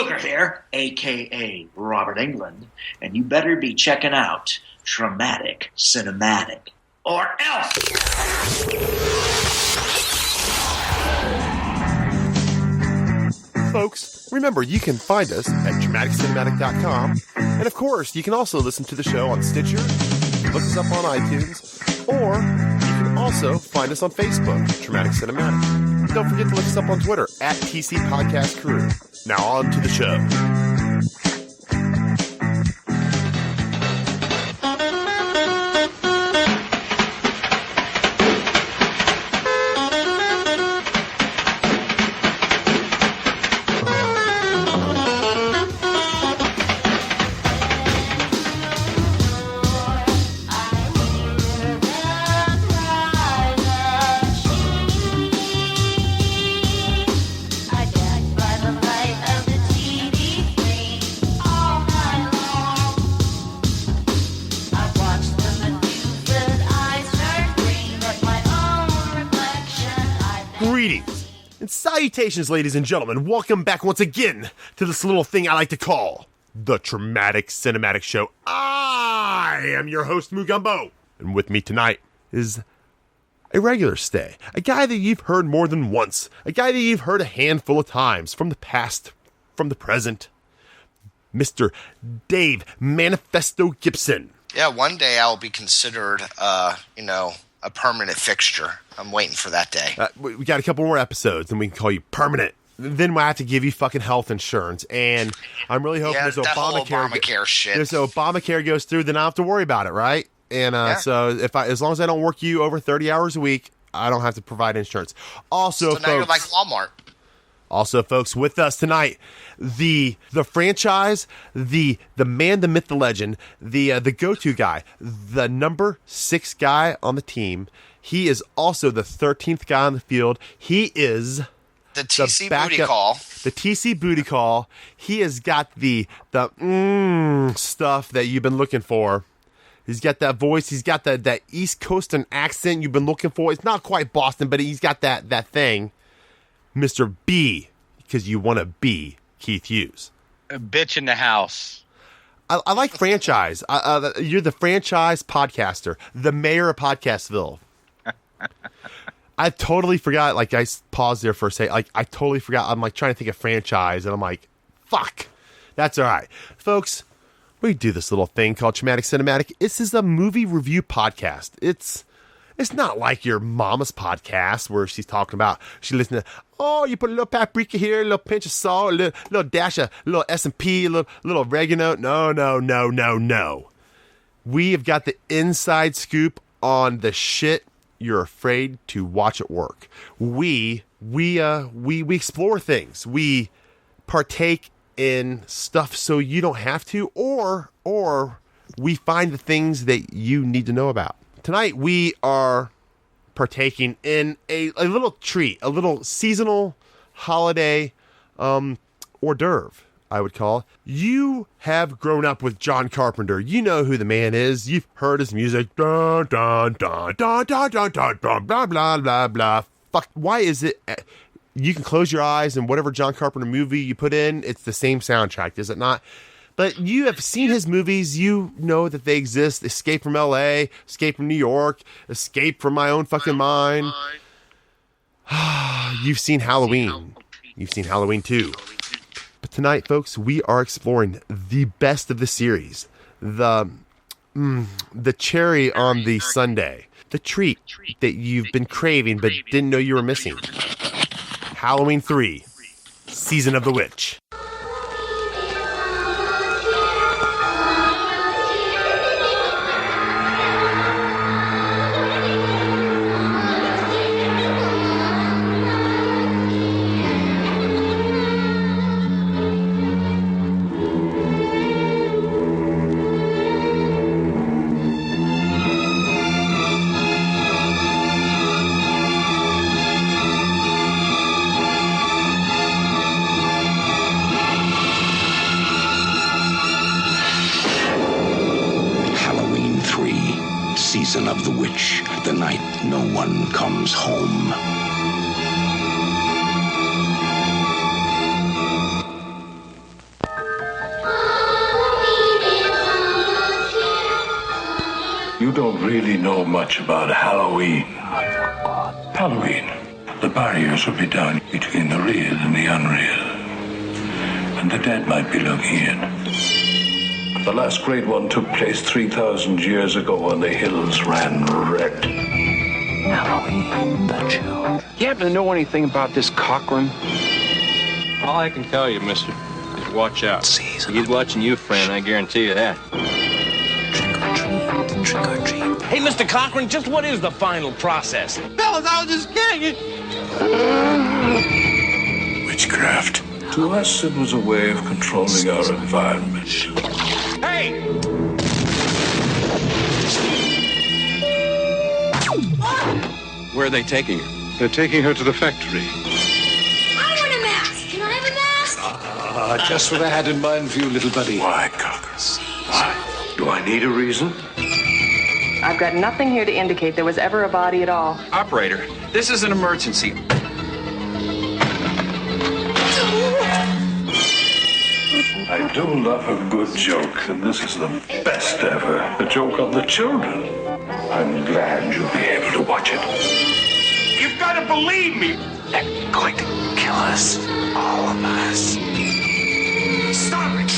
Spreaker here, a.k.a. Robert England, and you better be checking out Traumatic Cinematic, or else! Folks, remember, you can find us at dramaticcinematic.com, and of course, you can also listen to the show on Stitcher, look us up on iTunes, or you can also find us on Facebook, Dramatic Cinematic. Don't forget to look us up on Twitter, at TC Podcast Crew. Now on to the show. Salutations, ladies and gentlemen. Welcome back once again to this little thing I like to call the Traumatic Cinematic Show. I am your host, Mugumbo. And with me tonight is a regular stay. A guy that you've heard more than once. A guy that you've heard a handful of times from the past, from the present. Mr. Dave Manifesto Gibson. Yeah, one day I'll be considered, a permanent fixture. I'm waiting for that day. We got a couple more episodes, and we can call you permanent. Then we'll have to give you fucking health insurance. And I'm really hoping this Obamacare shit. This Obamacare goes through, then I don't have to worry about it, right? And so as long as I don't work you over 30 hours a week, I don't have to provide insurance. Also, so now you're like Walmart. Also, folks, with us tonight, the franchise, the man, the myth, the legend, the go-to guy, the number 6 guy on the team. He is also the 13th guy on the field. He is the TC booty call. The TC booty call. He has got the stuff that you've been looking for. He's got that voice. He's got that East Coastern accent you've been looking for. It's not quite Boston, but he's got that thing. Mr. B, because you want to be Keith Hughes. A bitch in the house. I like franchise. You're the franchise podcaster, the mayor of Podcastville. I totally forgot. Like, I paused there for a second. Like, I totally forgot. I'm like trying to think of franchise, and I'm like, fuck. That's all right, folks. We do this little thing called Traumatic Cinematic. This is a movie review podcast. It's not like your mama's podcast where she's talking about, she listening to, oh, you put a little paprika here, a little pinch of salt, a little dash of, a little S&P, a little oregano. No. We have got the inside scoop on the shit you're afraid to watch at work. We explore things. We partake in stuff so you don't have to, or we find the things that you need to know about. Tonight, we are partaking in a little treat, a little seasonal holiday hors d'oeuvre, I would call it. You have grown up with John Carpenter. You know who the man is. You've heard his music. Dun, dun, dun, dun, dun, dun, dun, dun, blah, blah, blah, blah. Fuck, why is it? You can close your eyes and whatever John Carpenter movie you put in, it's the same soundtrack, is it not? But you have seen his movies. You know that they exist. Escape from L.A., Escape from New York, Escape from My Own Fucking Mind. You've seen Halloween. You've seen Halloween 2. But tonight, folks, we are exploring the best of the series. The cherry on the sundae. The treat that you've been craving but didn't know you were missing. Halloween 3, Season of the Witch. Season of the Witch, the night no one comes home. You don't really know much about Halloween. Halloween, the barriers will be down between the real and the unreal. And the dead might be looking in. The last great one took place 3,000 years ago when the hills ran red. Halloween, the children. You happen to know anything about this Cochran? All I can tell you, mister, is watch out. He's watching you, friend, I guarantee you that. Trick or treat. Hey, Mr. Cochran, just what is the final process? Fellas, I was just kidding. Witchcraft. To us, it was a way of controlling our environment. Hey! Where are they taking her? They're taking her to the factory. I want a mask. Can I have a mask? Just what I had in mind for you, little buddy. Why, Cocker? Why? Do I need a reason? I've got nothing here to indicate there was ever a body at all. Operator, this is an emergency. I do love a good joke, and this is the best ever. A joke on the children. I'm glad you'll be able to watch it. You've got to believe me! They're going to kill us. All of us. Stop it!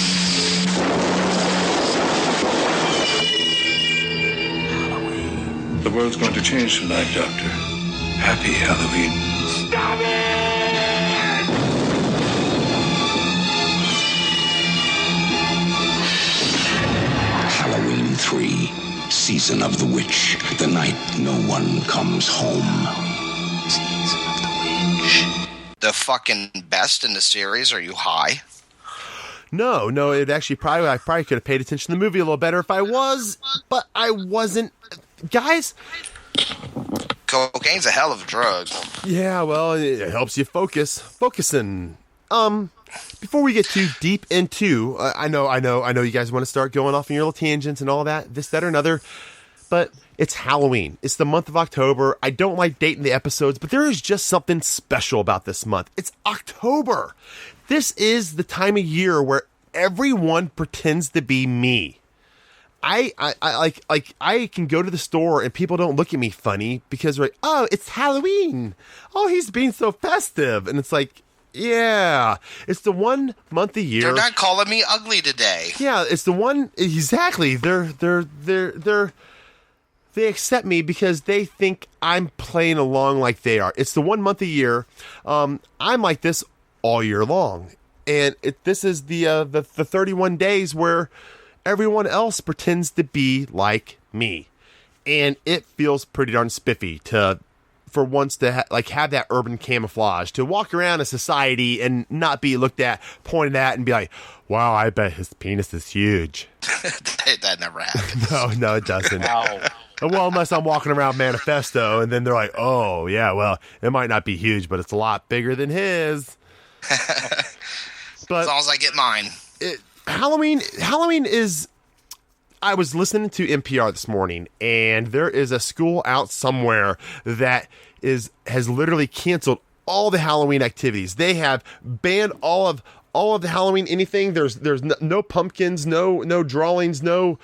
The world's going to change tonight, Doctor. Happy Halloween. Stop it! Halloween 3, Season of the Witch. The night no one comes home. Season of the Witch. The fucking best in the series? Are you high? No, it actually I probably could have paid attention to the movie a little better if I was, but I wasn't. Guys? Cocaine's a hell of a drug. Yeah, well, it helps you focusing. Before we get too deep into, I know you guys want to start going off on your little tangents and all that, this, that, or another, but it's Halloween. It's the month of October. I don't like dating the episodes, but there is just something special about this month. It's October. This is the time of year where everyone pretends to be me. I can go to the store and people don't look at me funny because they're like, oh, it's Halloween. Oh, he's being so festive. And it's like, yeah, it's the one month a year. They're not calling me ugly today. Yeah, it's the one, exactly. They accept me because they think I'm playing along like they are. It's the one month a year. I'm like this all year long. And this is the 31 days where everyone else pretends to be like me. And it feels pretty darn spiffy for once to have that urban camouflage, to walk around a society and not be looked at, pointed at, and be like, wow, I bet his penis is huge. That never happens. No, it doesn't. Well, unless I'm walking around Manifesto, and then they're like, oh, yeah, well, it might not be huge, but it's a lot bigger than his. But as long as I get mine. Halloween is... I was listening to NPR this morning, and there is a school out somewhere that has literally canceled all the Halloween activities. They have banned all of the Halloween anything. There's no pumpkins, no drawings, no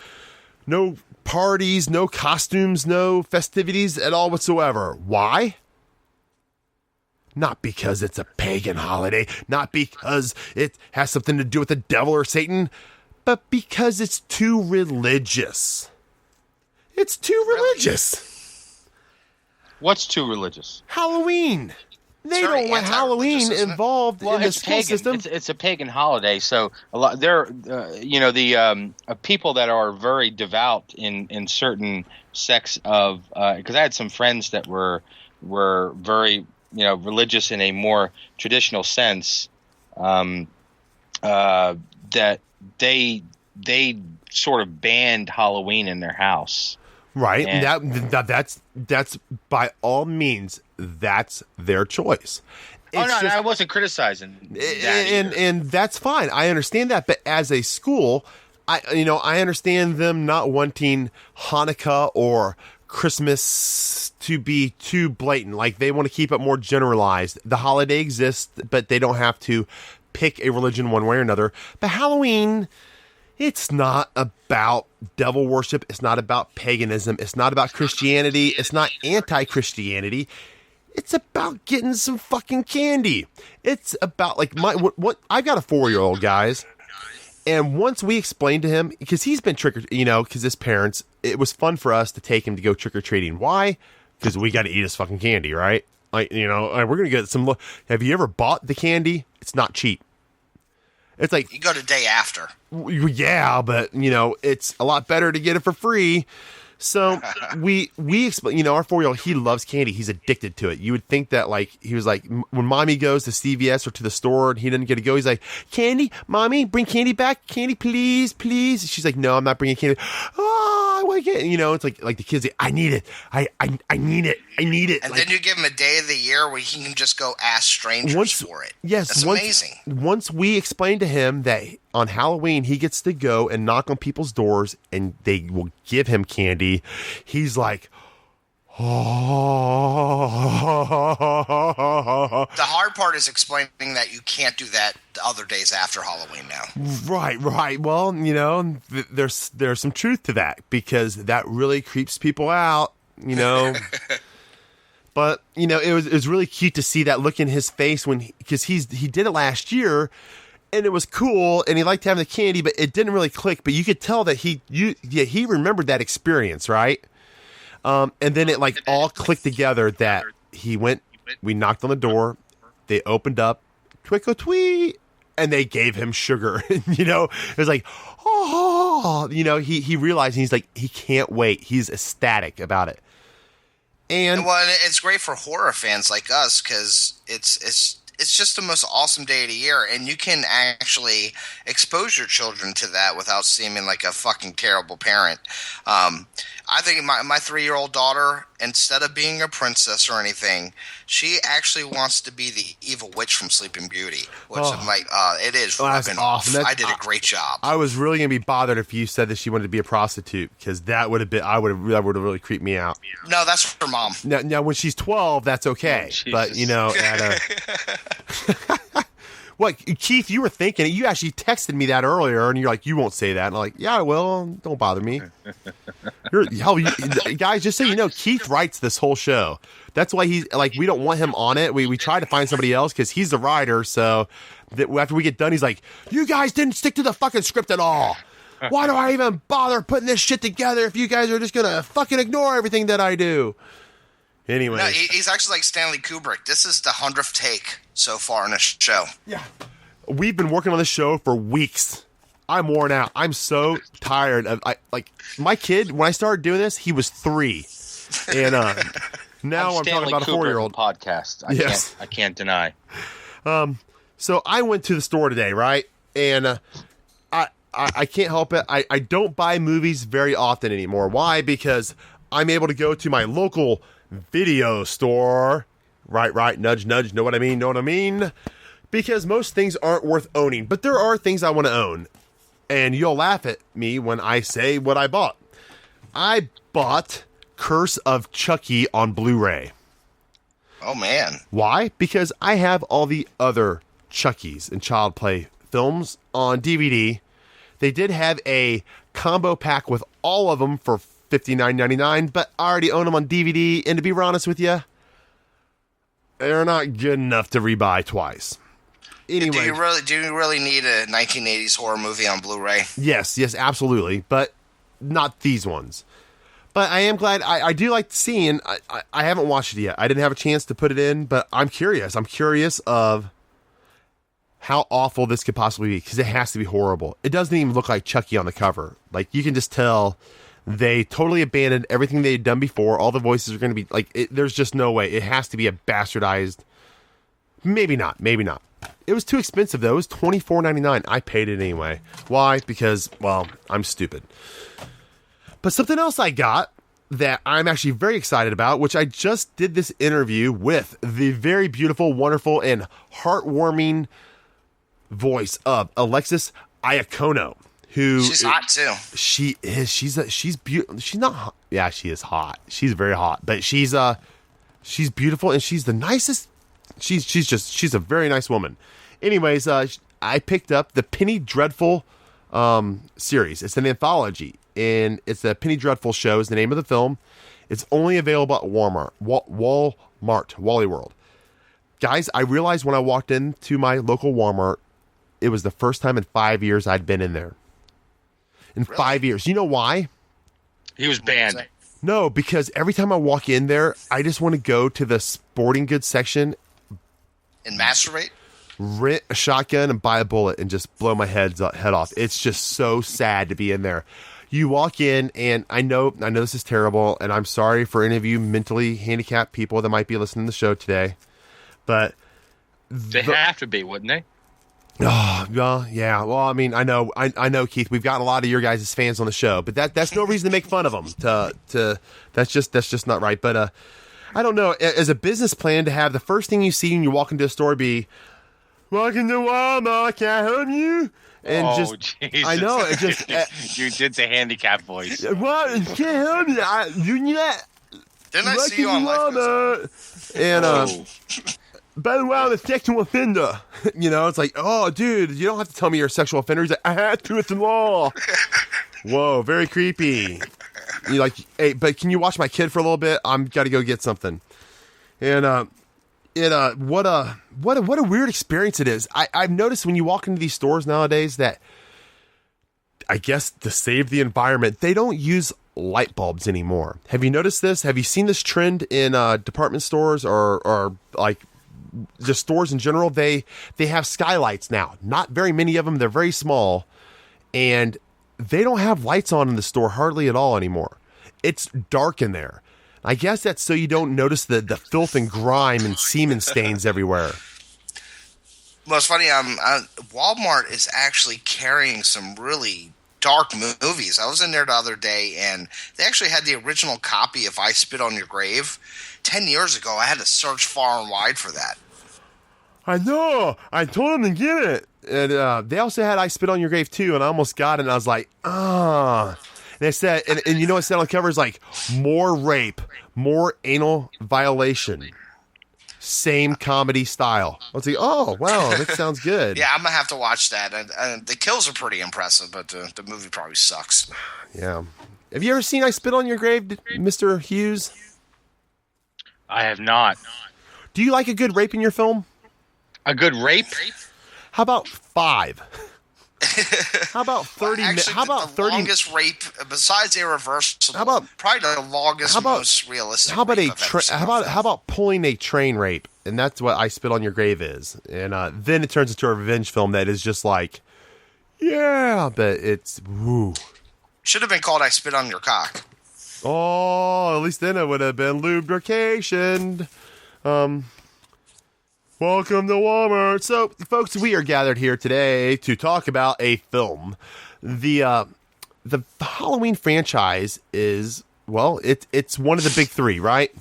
parties, no costumes, no festivities at all whatsoever. Why? Not because it's a pagan holiday, not because it has something to do with the devil or Satan, but because it's too religious. It's too religious. What's too religious? Halloween. They don't want Halloween involved in the school system. It's a pagan holiday, so a lot people that are very devout in certain sects of because I had some friends that were very religious in a more traditional sense, that they sort of banned Halloween in their house. Right. And that's by all means, that's their choice. I wasn't criticizing that and that's fine. I understand that, but as a school, I understand them not wanting Hanukkah or Christmas to be too blatant. Like, they want to keep it more generalized. The holiday exists, but they don't have to pick a religion one way or another. But Halloween, It's not about devil worship. It's not about paganism. It's not about Christianity. It's not anti-Christianity. It's about getting some fucking candy. It's about like what I've got a 4-year-old, guys. And once we explained to him, because he's been because his parents, it was fun for us to take him to go trick-or-treating. Why? Because we got to eat his fucking candy, right? Like, we're going to get some. Have you ever bought the candy? It's not cheap. It's like you go the day after. Yeah, but it's a lot better to get it for free. So we explain. Our 4-year-old, he loves candy. He's addicted to it. You would think that he was like when mommy goes to CVS or to the store and he didn't get to go. He's like, candy, mommy, bring candy back, candy, please, please. She's like, no, I'm not bringing candy. Oh, I want to get. It's like the kids say, I need it. I need it. I need it. And then you give him a day of the year where he can just go ask strangers for it. Yes, that's amazing. Once we explained to him that on Halloween he gets to go and knock on people's doors and they will give him candy, he's like, oh. The hard part is explaining that you can't do that the other days after Halloween now. Right. Well, there's some truth to that because that really creeps people out, But, it was really cute to see that look in his face because he did it last year and it was cool and he liked having the candy, but it didn't really click. But you could tell that he remembered that experience, right? And then it all clicked together that we knocked on the door, they opened up, twinkle tweet, and they gave him sugar. It was like, oh, he realized he's like, he can't wait. He's ecstatic about it. And it's great for horror fans like us because it's just the most awesome day of the year, and you can actually expose your children to that without seeming like a fucking terrible parent. I think my 3-year-old daughter, instead of being a princess or anything, she actually wants to be the evil witch from Sleeping Beauty, which I'm like, it is rubbing off. I did a great job. I was really gonna be bothered if you said that she wanted to be a prostitute because that would have really creeped me out. No, that's her mom. Now when she's 12, that's okay, but What, Keith, you were thinking it. You actually texted me that earlier, and you're like, you won't say that. And I'm like, yeah, I will. Don't bother me. Guys, just so you know, Keith writes this whole show. That's why he's like, we don't want him on it. We try to find somebody else because he's the writer. So after we get done, he's like, you guys didn't stick to the fucking script at all. Why do I even bother putting this shit together if you guys are just going to fucking ignore everything that I do? Anyway. No, he's actually like Stanley Kubrick. This is the 100th take so far in the show. Yeah. We've been working on this show for weeks. I'm worn out. I'm so tired of my kid. When I started doing this, he was 3, and now I'm talking about a 4-year-old podcast. I can't deny. So I went to the store today, right? And I can't help it. I don't buy movies very often anymore. Why? Because I'm able to go to my local video store. Right. Nudge, nudge. Know what I mean? Because most things aren't worth owning, but there are things I want to own. And you'll laugh at me when I say what I bought. I bought Curse of Chucky on Blu-ray. Oh, man. Why? Because I have all the other Chuckies and Child Play films on DVD. They did have a combo pack with all of them for $59.99, but I already own them on DVD. And to be honest with you, they're not good enough to rebuy twice. Anyway, do you really need a 1980s horror movie on Blu-ray? Yes, absolutely, but not these ones. But I am glad. I do like seeing. I haven't watched it yet. I didn't have a chance to put it in, but I'm curious. I'm curious of how awful this could possibly be because it has to be horrible. It doesn't even look like Chucky on the cover. Like you can just tell they totally abandoned everything they had done before. All the voices are going to be like. There's just no way. It has to be a bastardized. Maybe not. It was too expensive, though. It was $24.99. I paid it anyway. Why? Because, well, I'm stupid. But something else I got that I'm actually very excited about, which I just did this interview with the very beautiful, wonderful, and heartwarming voice of Alexis Iacono, who... She's hot, too. She is. She's beautiful. She's not hot. Yeah, she is hot. She's very hot. But she's beautiful, and she's the nicest... She's a very nice woman. Anyways, I picked up the Penny Dreadful series. It's an anthology, and it's a Penny Dreadful show is the name of the film. It's only available at Walmart, Wally World. Guys, I realized when I walked into my local Walmart, it was the first time in 5 years I'd been in there. In 5 years. You know why? He was banned. No, because every time I walk in there, I just want to go to the sporting goods section and masturbate, rent a shotgun, and buy a bullet and just blow my head off. It's just so sad to be in there. You walk in, and I know this is terrible, and I'm sorry for any of you mentally handicapped people that might be listening to the show today, but they have to be, wouldn't they? Oh, well, yeah. Well, I mean, I know, Keith. We've got a lot of your guys' fans on the show, but that's no reason to make fun of them. That's just not right. But I don't know. As a business plan, to have the first thing you see when you walk into a store be, "Welcome to Walmart, can I help you?" And Jesus. I know it just you did the handicap voice. Well, can't help you. Didn't I see you on Life? And by the way, I'm a sexual offender. It's like, oh, dude, you don't have to tell me you're a sexual offender. He's like, I had to, it's the law. Whoa, very creepy. You're like, hey, but can you watch my kid for a little bit? I'm got to go get something. And what a weird experience it is. I've noticed when you walk into these stores nowadays that, I guess to save the environment, they don't use light bulbs anymore. Have you noticed this? Have you seen this trend in department stores or like just stores in general? They have skylights now. Not very many of them. They're very small, and they don't have lights on in the store hardly at all anymore. It's dark in there. I guess that's so you don't notice the filth and grime and semen stains everywhere. Well, it's funny. Walmart is actually carrying some really dark movies. I was in there the other day, and they actually had the original copy of I Spit on Your Grave. 10 years ago, I had to search far and wide for that. I know. I told them to get it. And they also had I Spit on Your Grave, too, and I almost got it, and I was like, And they said, and you know what said on the cover is like, more rape, more anal violation, same comedy style. I was like, oh, wow, that sounds good. Yeah, I'm going to have to watch that. And the kills are pretty impressive, but the movie probably sucks. Yeah. Have you ever seen I Spit on Your Grave, Mr. Hughes? I have not. Do you like a good rape in your film? A good rape? How about 5? How about 30 minutes? How about 30? Longest rape besides irreversible? How about probably the longest, most realistic? How about how about pulling a train rape? And that's what I Spit on Your Grave is. And then it turns into a revenge film that is just like, yeah, but it's woo. Should have been called I Spit on Your Cock. Oh, at least then it would have been lubrication. Welcome to Walmart. So, folks, we are gathered here today to talk about a film. The Halloween franchise is, well, it's one of the big 3, right?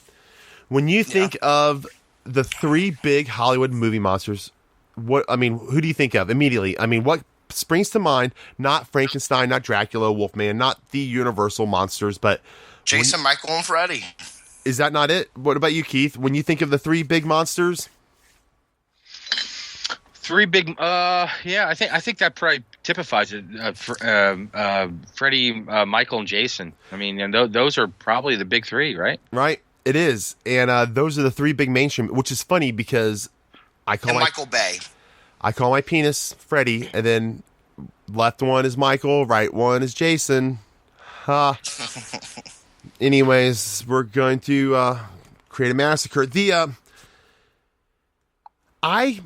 When you think of the 3 big Hollywood movie monsters, who do you think of immediately? I mean, what springs to mind? Not Frankenstein, not Dracula, Wolfman, not the Universal monsters, but Jason, Michael, and Freddy. Is that not it? What about you, Keith? When you think of the 3 big monsters? 3 big, yeah, I think that probably typifies it. Freddy, Michael, and Jason. I mean, and those are probably the big 3, right? Right, it is, and those are the 3 big mainstream. Which is funny because Michael Bay. I call my penis Freddy, and then left one is Michael, right one is Jason. Ha. Anyways, we're going to create a massacre. I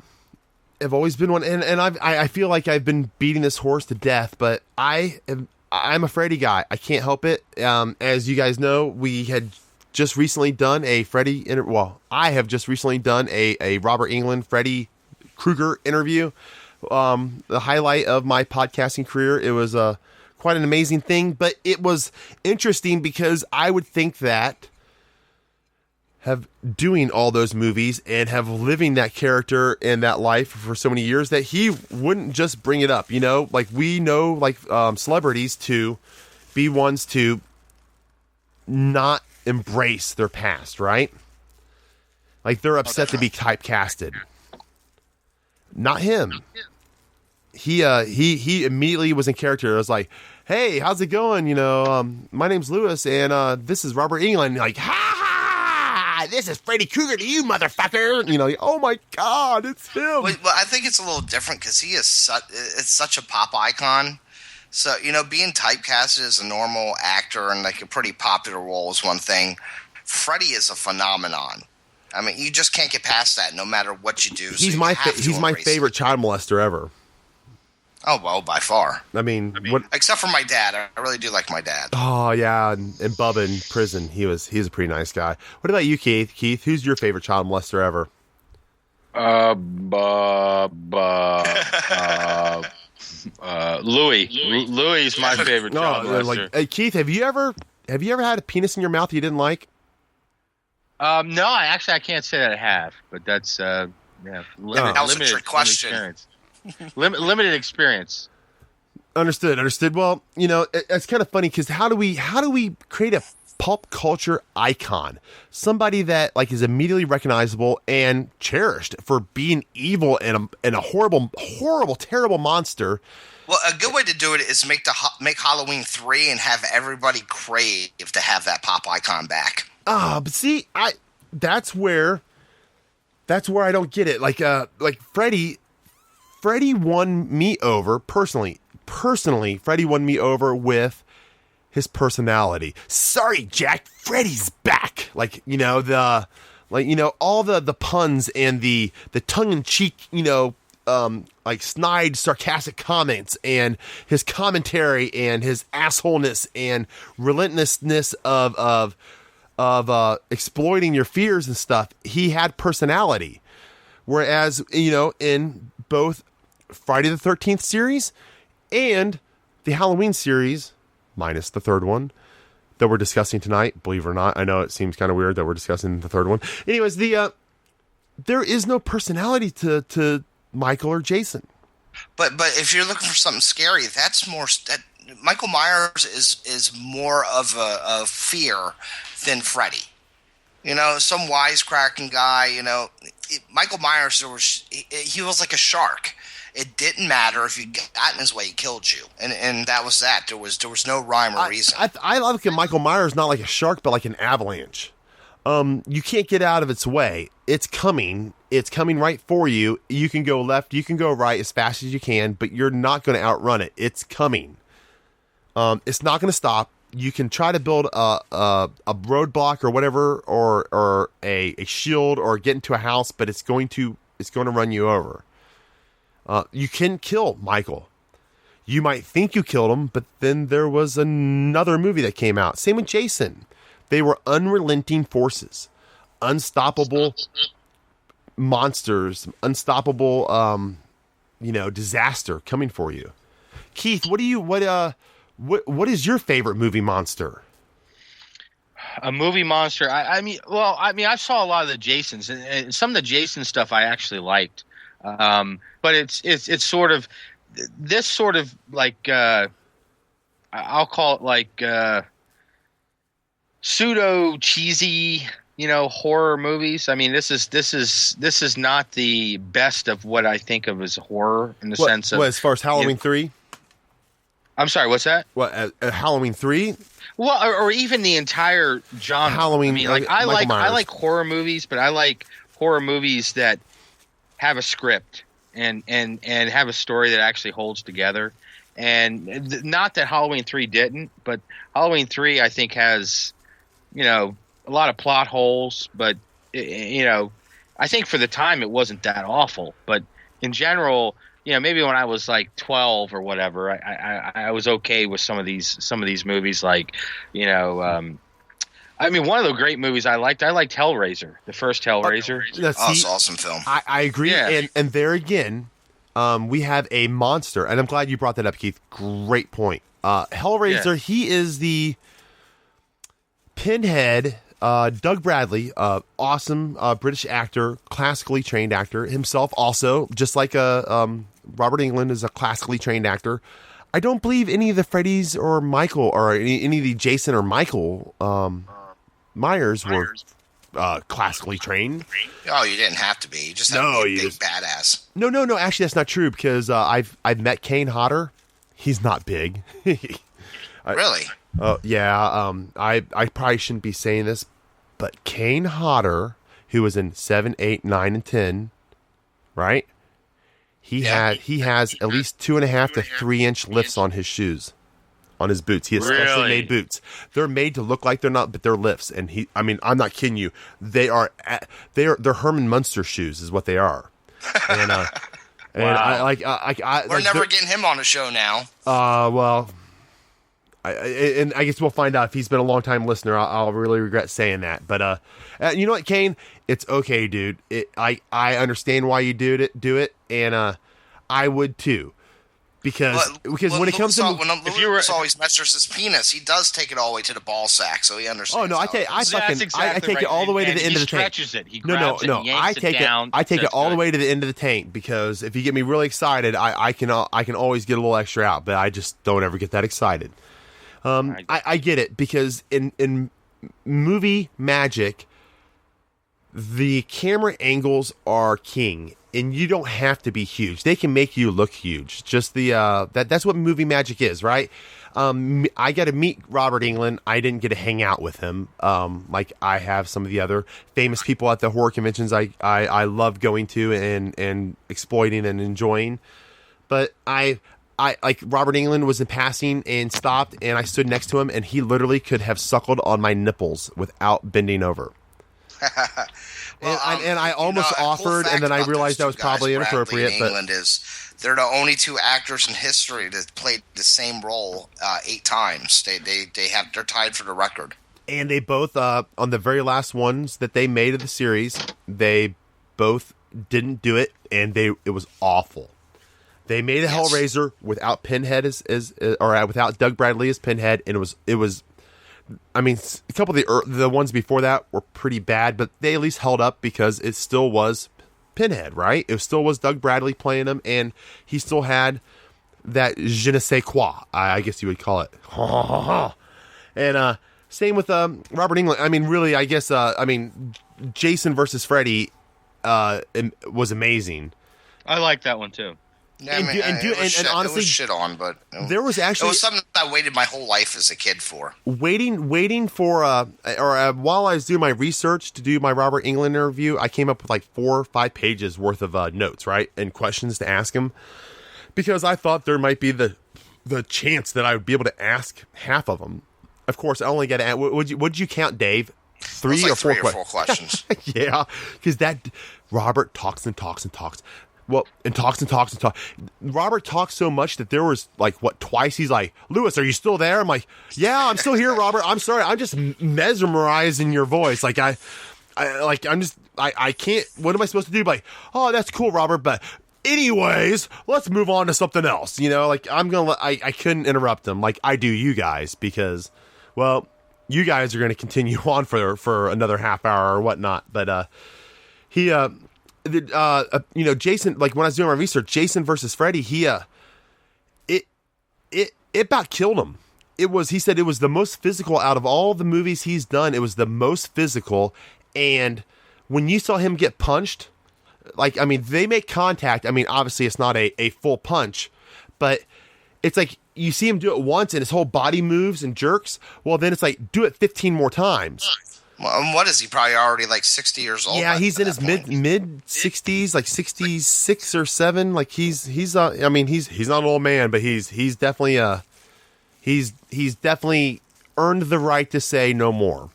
have always been one, and I feel like I've been beating this horse to death, but I'm a Freddy guy. I can't help it. As you guys know, we had just recently done a Freddy I have just recently done a Robert Englund Freddy Krueger interview. The highlight of my podcasting career. It was quite an amazing thing, but it was interesting because I would think that have doing all those movies and have living that character and that life for so many years that he wouldn't just bring it up, like we know, like celebrities to be ones to not embrace their past, right? Like they're upset to be typecasted. Not him. he immediately was in character. It was like, hey, how's it going? My name's Lewis, and this is Robert Englund. Like, ha! This is Freddy Krueger to you, motherfucker. Oh my God, it's him. Well, I think it's a little different because he is such a pop icon. So, being typecasted as a normal actor and like a pretty popular role is one thing. Freddy is a phenomenon. I mean, you just can't get past that no matter what you do. He's my favorite child molester ever. Oh, well, by far. I mean what? Except for my dad. I really do like my dad. Oh, yeah. And Bubba in prison. He's a pretty nice guy. What about you, Keith? Keith, who's your favorite child molester ever? Louis. Louis is my favorite child molester. Hey, Keith, have you ever had a penis in your mouth you didn't like? No, I can't say that I have, but that's that was a trick question. Limited experience. Understood. Well, it's kind of funny because how do we create a pop culture icon, somebody that like is immediately recognizable and cherished for being evil and a horrible, terrible monster? Well, a good way to do it is make Halloween 3 and have everybody crave to have that pop icon back. But see, that's where I don't get it. Like Freddy won me over personally. Freddy won me over with his personality. Sorry, Jack, Freddy's back. All the puns and the tongue in cheek, snide, sarcastic comments and his commentary and his assholeness and relentlessness of exploiting your fears and stuff. He had personality. Whereas, in both Friday the 13th series and the Halloween series, minus the third one that we're discussing tonight, believe it or not. I know it seems kind of weird that we're discussing the third one. Anyways, there is no personality to Michael or Jason. But if you're looking for something scary, that's more Michael Myers is more of a fear than Freddy. Some wisecracking guy. Michael Myers, he was like a shark. It didn't matter if you got in his way, he killed you, and that was that. There was no rhyme or reason. I look at Michael Myers not like a shark, but like an avalanche. You can't get out of its way. It's coming. It's coming right for you. You can go left, you can go right as fast as you can, but you're not going to outrun it. It's coming. It's not going to stop. You can try to build a roadblock or whatever, or a shield, or get into a house, but it's going to run you over. You can kill Michael. You might think you killed him, but then there was another movie that came out. Same with Jason. They were unrelenting forces, unstoppable monsters, unstoppable, disaster coming for you. Keith, what is your favorite movie monster? A movie monster. I mean, I saw a lot of the Jasons, and some of the Jason stuff I actually liked. But it's sort of this sort of like I'll call it like pseudo cheesy, horror movies. I mean, this is not the best of what I think of as horror in the sense of as far as Halloween 3. I'm sorry, what's that? What Halloween 3? Well, or even the entire genre. Halloween. I mean, I like horror movies, but I like horror movies that have a script and have a story that actually holds together. And not that Halloween 3 didn't, but Halloween 3 I think has, a lot of plot holes, but I think for the time it wasn't that awful. But in general, maybe when I was like 12 or whatever, I was okay with some of these movies, like, I mean, one of the great movies I liked Hellraiser, the first Hellraiser. It's awesome film. I agree. Yeah. And there again, we have a monster, and I'm glad you brought that up, Keith. Great point. Hellraiser, yeah. He is the Pinhead, Doug Bradley, awesome British actor, classically trained actor himself also, just like Robert Englund is a classically trained actor. I don't believe any of the Freddys or Michael or any of the Jason or Michael Myers were classically trained. Oh, you didn't have to be. You just had to be a big badass. No. Actually, that's not true because I've met Kane Hodder. He's not big. Really? Oh yeah. I probably shouldn't be saying this, but Kane Hodder, who was in 7, 8, 9, and 10, right? He has at least 2.5 to 3 inch lifts on his shoes. On his boots. He has specially made boots. They're made to look like they're not, but they're lifts. And I'm not kidding you. They're Herman Munster shoes is what they are. And wow. We're never getting him on the show now. Well, I guess we'll find out if he's been a long time listener. I'll really regret saying that. But you know what, Kane? It's okay, dude. I understand why you do it, and I would too. Because when it comes to Lewis always measures his penis, he does take it all the way to the ball sack, so he understands. Oh no, I take it all the way to the end of the tank. He stretches it. He grabs it. He yanks it down. I take it all the way to the end of the tank because if you get me really excited, I can always get a little extra out, but I just don't ever get that excited. I get it because in movie magic, the camera angles are king. And you don't have to be huge. They can make you look huge. Just that's what movie magic is, right? I got to meet Robert Englund. I didn't get to hang out with him. Like I have some of the other famous people at the horror conventions I love going to and exploiting and enjoying. But I like Robert Englund was in passing and stopped, and I stood next to him, and he literally could have suckled on my nipples without bending over. Well, and I almost offered, and then I realized that was probably inappropriate. But England they're the only two actors in history that played the same role 8 times. They're tied for the record. And they both on the very last ones that they made of the series, they both didn't do it, and it was awful. They made a Hellraiser without Pinhead or without Doug Bradley as Pinhead, and it was. I mean, a couple of the ones before that were pretty bad, but they at least held up because it still was Pinhead, right? It still was Doug Bradley playing him, and he still had that je ne sais quoi, I guess you would call it. And same with Robert Englund. I mean, really, I guess, Jason versus Freddy was amazing. I like that one, too. Yeah, and honestly, it was shit on, but there was actually it was something I waited my whole life as a kid for. Waiting for while I was doing my research to do my Robert Englund interview, I came up with like 4 or 5 pages worth of notes, right, and questions to ask him because I thought there might be the chance that I would be able to ask half of them. Of course, I only got to. Would you count, Dave? 3 or 4 questions. Yeah, because that Robert talks and talks and talks. Well, and talks and talks and talks. Robert talks so much that there was twice he's like, Lewis, are you still there? I'm like, yeah, I'm still here, Robert. I'm sorry. I'm just mesmerized in your voice. Like I can't, what am I supposed to do? Like, oh, that's cool, Robert. But anyways, let's move on to something else. You know, like I couldn't interrupt him like I do you guys because, well, you guys are going to continue on for another half hour or whatnot. But, Jason, like when I was doing my research, Jason versus Freddy, it about killed him. He said it was the most physical out of all the movies he's done. It was the most physical. And when you saw him get punched, they make contact. I mean, obviously it's not a full punch, but it's like you see him do it once and his whole body moves and jerks. Well, then it's like, do it 15 more times. Well, what is he? Probably already like 60 years old. Yeah, he's in his mid 60s, like 66 or 7. Like he's not an old man, but he's definitely he's definitely earned the right to say no more.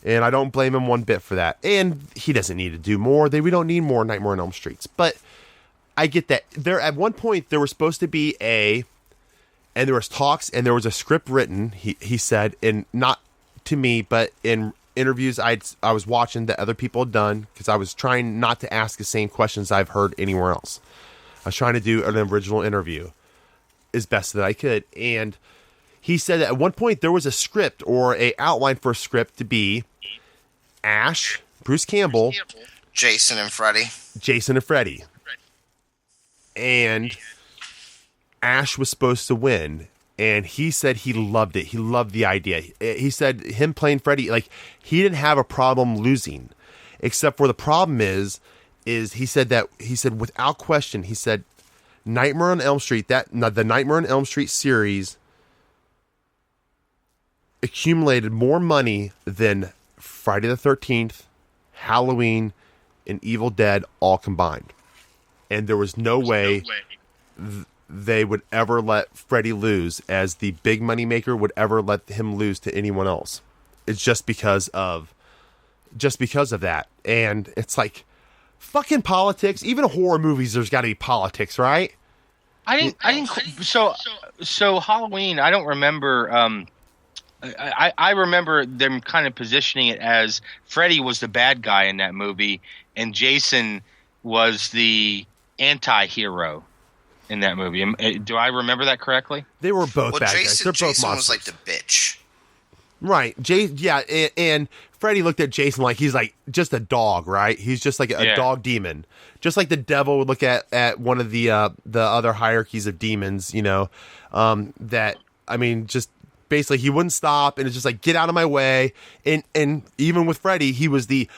And I don't blame him one bit for that. And he doesn't need to do more. We don't need more Nightmare on Elm Streets. But I get that. There at one point there was supposed to be and there was talks and there was a script written, he said, and not to me, but in interviews I was watching that other people had done because I was trying not to ask the same questions I've heard anywhere else. I was trying to do an original interview as best that I could. And he said that at one point there was a script or a outline for a script to be Ash, Bruce Campbell, Jason and Freddy. And Ash was supposed to win. and he said he loved it. He loved the idea. He said him playing Freddy, like, he didn't have a problem losing, except for the problem is he said without question, he said Nightmare on Elm Street, the Nightmare on Elm Street series accumulated more money than Friday the 13th, Halloween, and Evil Dead all combined. And there was no way they would ever let Freddy lose, as the big money maker would ever let him lose to anyone else. It's just because of that. And it's like, fucking politics. Even horror movies, there's got to be politics, right? So Halloween, I don't remember. I remember them kind of positioning it as Freddy was the bad guy in that movie, and Jason was the anti-hero in that movie. Do I remember that correctly? They were both bad guys. They're both Jason monsters. was like the bitch. Right. And Freddy looked at Jason like he's like just a dog, right? He's just like a dog demon. Just like the devil would look at one of the other hierarchies of demons, just basically he wouldn't stop, and it's just like, get out of my way. And even with Freddy, he was the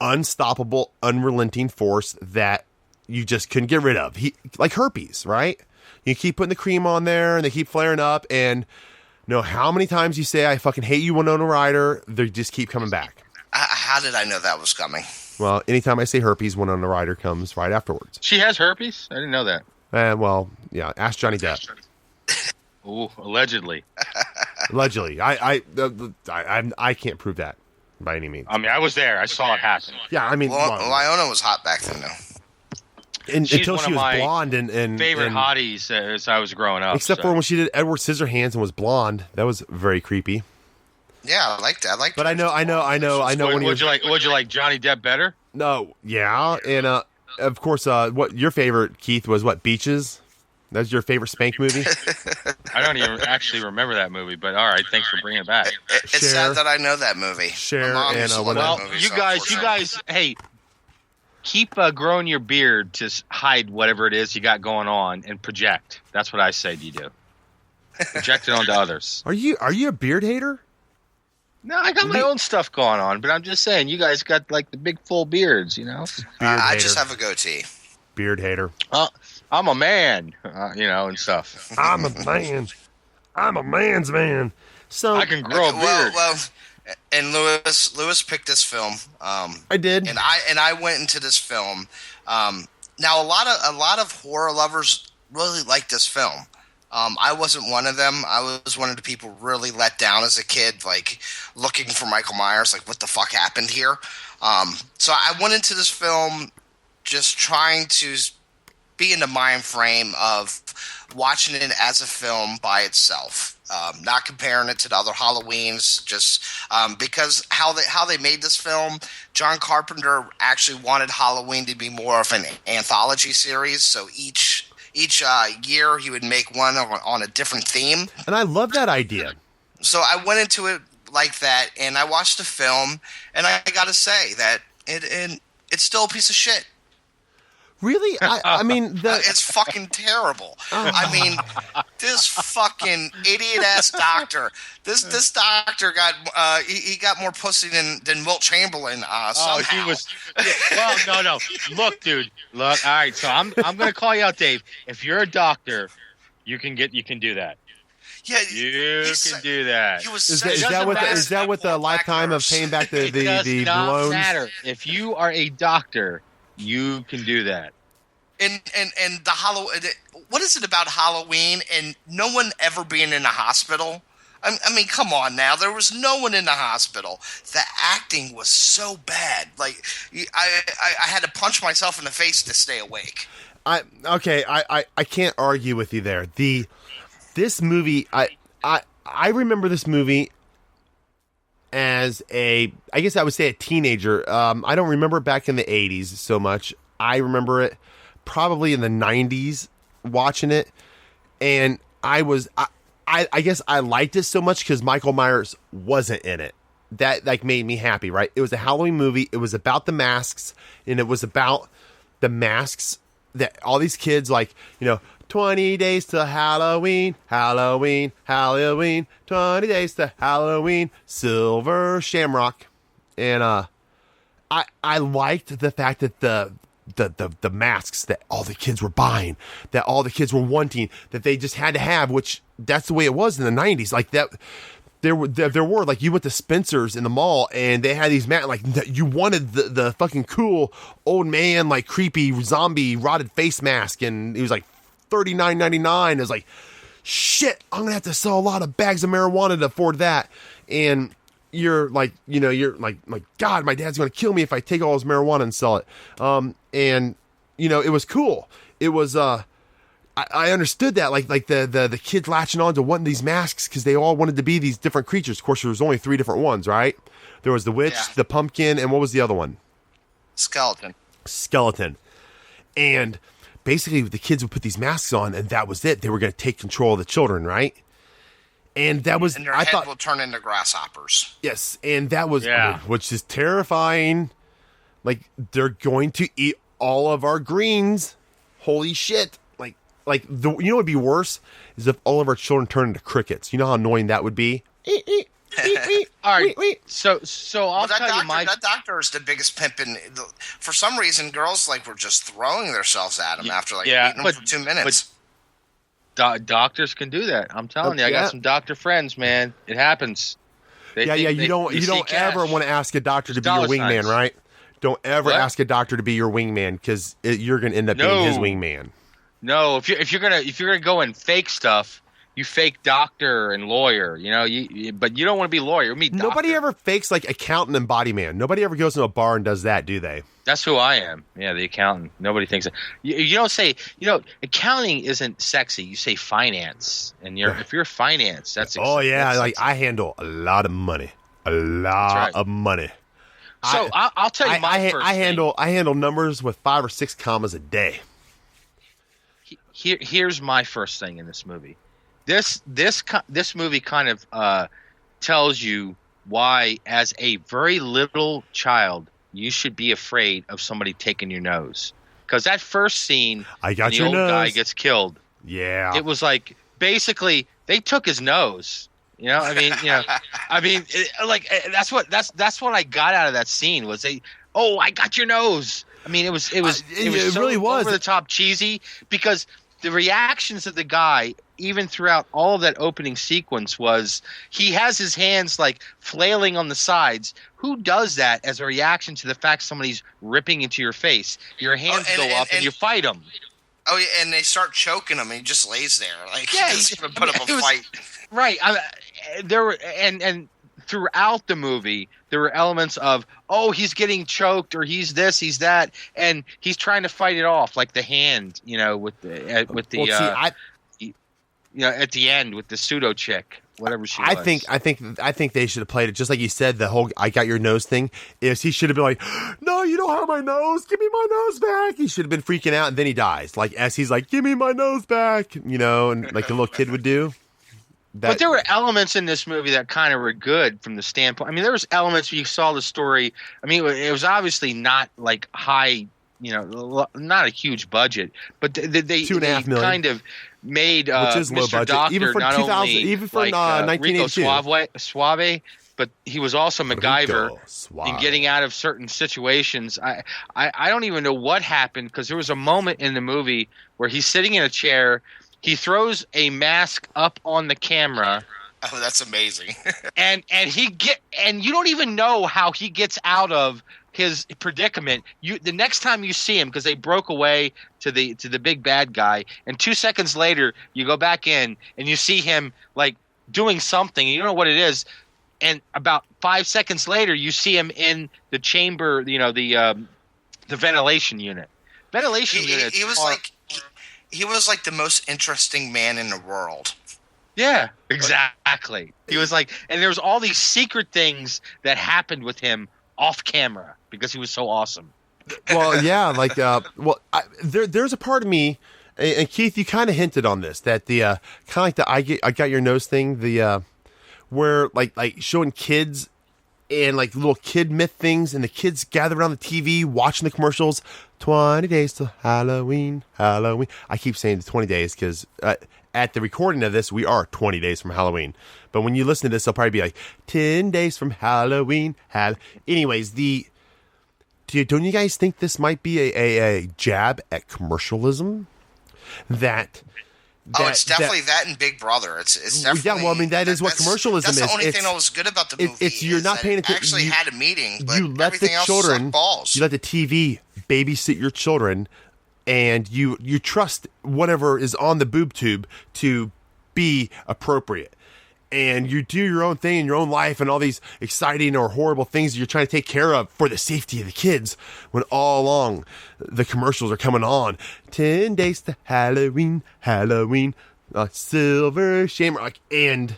unstoppable, unrelenting force that you just couldn't get rid of. He, like herpes, right? You keep putting the cream on there and they keep flaring up, and no, how many times you say I fucking hate you, Winona Ryder, they just keep coming back. How did I know that was coming? Well, anytime I say herpes, Winona Ryder comes right afterwards. She has herpes? I didn't know that. Ask Johnny Depp. Ooh, allegedly. Allegedly. I can't prove that by any means. I mean, I was there. I saw it happen. Yeah, I mean... Winona was hot back then, though. Until she was blonde and favorite hotties as I was growing up. Except for when she did Edward Scissorhands and was blonde. That was very creepy. Yeah, I liked that. But I know. Would you like Johnny Depp better? No, yeah, and of course, what your favorite, Keith, was what, Beaches? That was your favorite Spank movie? I don't even actually remember that movie, but all right, thanks for bringing it back. It's sad that I know that movie. Cher and you guys, hey, keep growing your beard to hide whatever it is you got going on and project. That's what I say you do. Project it onto others. Are you a beard hater? No, I got my own stuff going on, but I'm just saying, you guys got like the big full beards, I just have a goatee. Beard hater. I'm a man, and stuff. I'm a man. I'm a man's man. So I can grow a beard. Well, and Lewis picked this film. I did, and I went into this film. Now a lot of horror lovers really like this film. I wasn't one of them. I was one of the people really let down as a kid, like looking for Michael Myers, like what the fuck happened here. So I went into this film just trying to be in the mind frame of watching it as a film by itself, not comparing it to the other Halloweens, just because how they made this film. John Carpenter actually wanted Halloween to be more of an anthology series, so each year he would make one on a different theme. And I love that idea. So I went into it like that, and I watched the film, and I got to say that it's still a piece of shit. Really? I mean... it's fucking terrible. I mean, this fucking idiot-ass doctor. This doctor got... he got more pussy than Wilt Chamberlain somehow. He was... Well, no. Look, dude. Look, all right, so I'm going to call you out, Dave. If you're a doctor, you can do that. Yeah, you can do that. Is that what the lifetime of paying back the loans? It does not matter. If you are a doctor... You can do that. And the Halloween. What is it about Halloween and no one ever being in a hospital? I mean, come on now. There was no one in the hospital. The acting was so bad. Like I had to punch myself in the face to stay awake. I can't argue with you there. This movie, I remember this movie as I guess I would say a teenager. I don't remember it back in the 80s so much. I remember it probably in the 90s watching it. And I guess I liked it so much because Michael Myers wasn't in it. That like made me happy, right? It was a Halloween movie. It was about the masks, and it was about the masks that all these kids 20 days to Halloween, Halloween, Halloween, 20 days to Halloween, Silver Shamrock. And I liked the fact that the masks that all the kids were buying, that all the kids were wanting, that they just had to have, which that's the way it was in the 90s. Like that, there were like, you went to Spencer's in the mall and they had these masks, like you wanted the fucking cool old man, like creepy zombie rotted face mask, and it was like $39.99. It was like, shit, I'm gonna have to sell a lot of bags of marijuana to afford that. And you're like, you're like, God, my dad's gonna kill me if I take all his marijuana and sell it. And it was cool. It was, I understood that, like the kids latching on to wanting these masks because they all wanted to be these different creatures. Of course, there was only 3 different ones, right? There was the witch, the pumpkin, and what was the other one? Skeleton. And basically, the kids would put these masks on, and that was it. They were going to take control of the children, right? And that was, and their head will turn into grasshoppers. Yes, and that was, which is terrifying. Like, they're going to eat all of our greens. Holy shit. Like what would be worse is if all of our children turned into crickets. You know how annoying that would be? All right. So I'll tell you that doctor is the biggest pimp in. For some reason, girls were just throwing themselves at him after eating them for 2 minutes. Doctors can do that. I'm telling you, I got some doctor friends, man. It happens. You don't ever want to ask a doctor to be your wingman, right? Don't ever ask a doctor to be your wingman, because you're going to end up being his wingman. No, if you're gonna go and fake stuff, you fake doctor and lawyer, but you don't want to be lawyer. Nobody ever fakes like accountant and body man. Nobody ever goes to a bar and does that, do they? That's who I am. Yeah, the accountant. Nobody thinks that. You don't say, accounting isn't sexy. You say finance, and if you're finance, that's like I handle a lot of money, of money. So I'll tell you I handle numbers with 5 or 6 commas a day. Here's my first thing in this movie. This movie kind of tells you why, as a very little child, you should be afraid of somebody taking your nose. Because that first scene, the old guy gets killed. Yeah, it was like basically they took his nose. That's what I got out of that scene was I got your nose. I mean, it was so really was over the top cheesy, because the reactions of the guy, even throughout all of that opening sequence, was he has his hands flailing on the sides. Who does that as a reaction to the fact somebody's ripping into your face? Your hands go up and you fight him. Oh, yeah, and they start choking him, and he just lays there. He doesn't even put up a fight. Right. There were and throughout the movie, there were elements of, he's getting choked, or he's this, he's that, and he's trying to fight it off, like the hand, at the end with the pseudo chick, whatever she was. I think they should have played it just like you said. The whole "I got your nose" thing is he should have been like, "No, you don't have my nose. Give me my nose back." He should have been freaking out, and then he dies. Like as he's like, "Give me my nose back," and like the little kid would do. But there were elements in this movie that kind of were good from the standpoint. I mean, there was elements where you saw the story. I mean, it was obviously not high, not a huge budget, but they $2.5 million kind of made which is Mr. low budget. Doctor even for not 2000, only even for 1982. Rico Suave, but he was also MacGyver in getting out of certain situations. I don't even know what happened, because there was a moment in the movie where he's sitting in a chair. He throws a mask up on the camera. Oh, that's amazing. and you don't even know how he gets out of his predicament. The next time you see him, because they broke away to the big bad guy, and 2 seconds later you go back in and you see him doing something, and you don't know what it is. And about 5 seconds later you see him in the chamber, the ventilation unit. He was the most interesting man in the world. Yeah, exactly. He was and there was all these secret things that happened with him off camera because he was so awesome. Well, yeah, there's a part of me, and Keith, you kind of hinted on this, that the kind of like the I got your nose thing, the where like showing kids and like little kid myth things, and the kids gather around the TV watching the commercials. 20 days till Halloween, Halloween. I keep saying 20 days because at the recording of this, we are 20 days from Halloween. But when you listen to this, it'll probably be like 10 days from Halloween. Anyways, don't you guys think this might be a jab at commercialism? It's definitely that and Big Brother. It's definitely. Yeah, well, I mean, that is what commercialism is. That's the only thing that was good about the movie. You're not paying attention. Actually had a meeting, but you let everything else sucked balls. You let the TV babysit your children, and you trust whatever is on the boob tube to be appropriate. And you do your own thing in your own life and all these exciting or horrible things that you're trying to take care of for the safety of the kids, when all along the commercials are coming on. 10 days to Halloween, Halloween, silver shamrock. And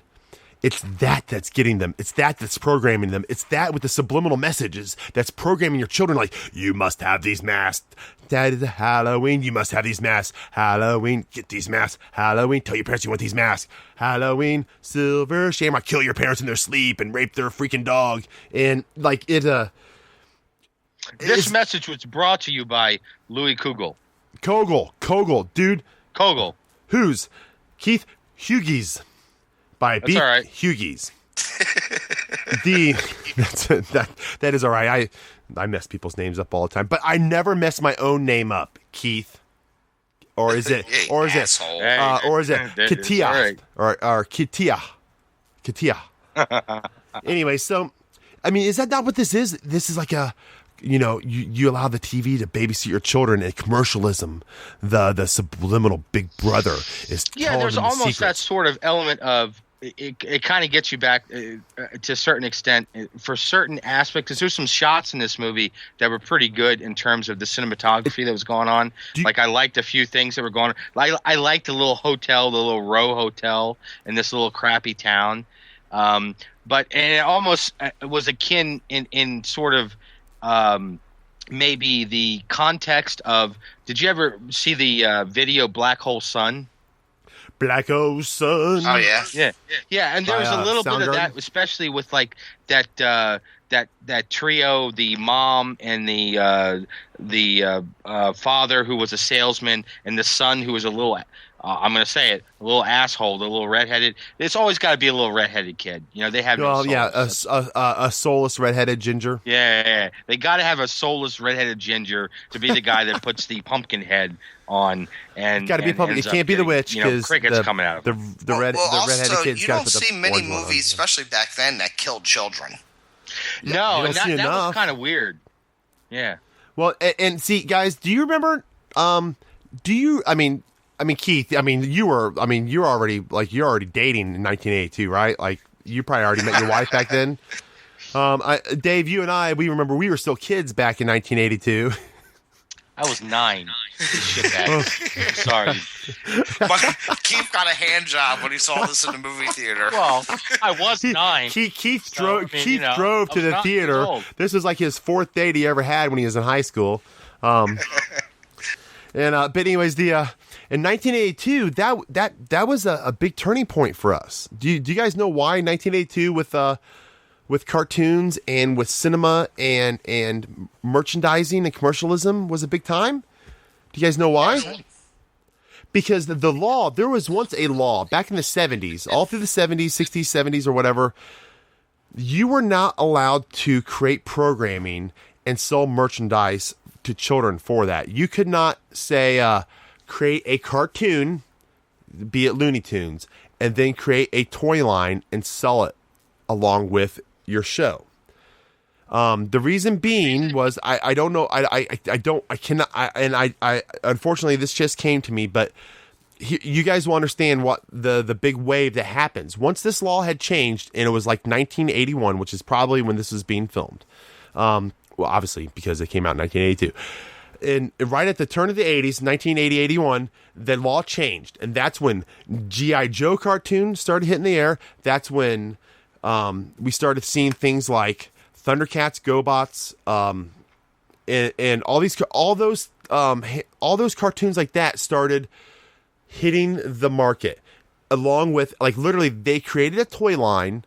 it's that's getting them. It's that's programming them. It's that with the subliminal messages that's programming your children, like, you must have these masks. That is Halloween. You must have these masks. Halloween. Get these masks. Halloween. Tell your parents you want these masks. Halloween. Silver shamrock. Kill your parents in their sleep and rape their freaking dog. And like it. This message was brought to you by Louis Kugel. Kogel, dude. Kogel. Who's? Keith Hughes. By That's all right. Hughes. That is all right. I mess people's names up all the time, but I never mess my own name up, Keith. Or is it? Or is it? Or is it Katia? Or Katia? Katia. Anyway, so I mean, is that not what this is? This is like you allow the TV to babysit your children, and commercialism, the subliminal Big Brother is. Yeah, there's almost that sort of element of. It kind of gets you back to a certain extent for certain aspects. Because there's some shots in this movie that were pretty good in terms of the cinematography that was going on. I liked a few things that were going on. I liked the little hotel, the little row hotel in this little crappy town. But it almost was akin in sort of maybe the context of. Did you ever see the video Black Hole Sun? Black Hole Sun. Oh yeah. And there was a little bit of that, especially with like that trio, the mom and the father who was a salesman, and the son who was a little. I'm going to say it, a little asshole, the little redheaded. It's always got to be a little redheaded kid. They have. A soulless redheaded ginger. Yeah. They got to have a soulless redheaded ginger to be the guy that puts the pumpkin head on, and got to be pumpkin. It can't be the witch because crickets coming out. The redheaded kids. You don't see many movies, especially back then, that killed children. No, and that was kind of weird. Yeah. Well, and see, guys, do you remember? I mean, Keith. You're already dating in 1982, right? Like, you probably already met your wife back then. Dave, you and I, we remember we were still kids back in 1982. I was 9. Sorry. Keith got a hand job when he saw this in the movie theater. Well, I was 9. Keith drove to the theater. This was like his 4th date he ever had when he was in high school. But anyways, in 1982, that was a big turning point for us. Do you guys know why 1982 with cartoons and with cinema and merchandising and commercialism was a big time? Do you guys know why? Because the law, there was once a law back in the 70s, all through the 70s, 60s, 70s, or whatever. You were not allowed to create programming and sell merchandise to children for that. You could not say, create a cartoon, be it Looney Tunes, and then create a toy line and sell it along with your show. The reason being was I don't know, I cannot, unfortunately this just came to me, but you guys will understand what the big wave that happens once this law had changed, and it was like 1981, which is probably when this was being filmed. Well, obviously because it came out in 1982. And right at the turn of the 80s, 1980, 81, the law changed. And that's when G.I. Joe cartoons started hitting the air. That's when we started seeing things like Thundercats, GoBots, and all those cartoons like that started hitting the market. Along with, like, literally they created a toy line,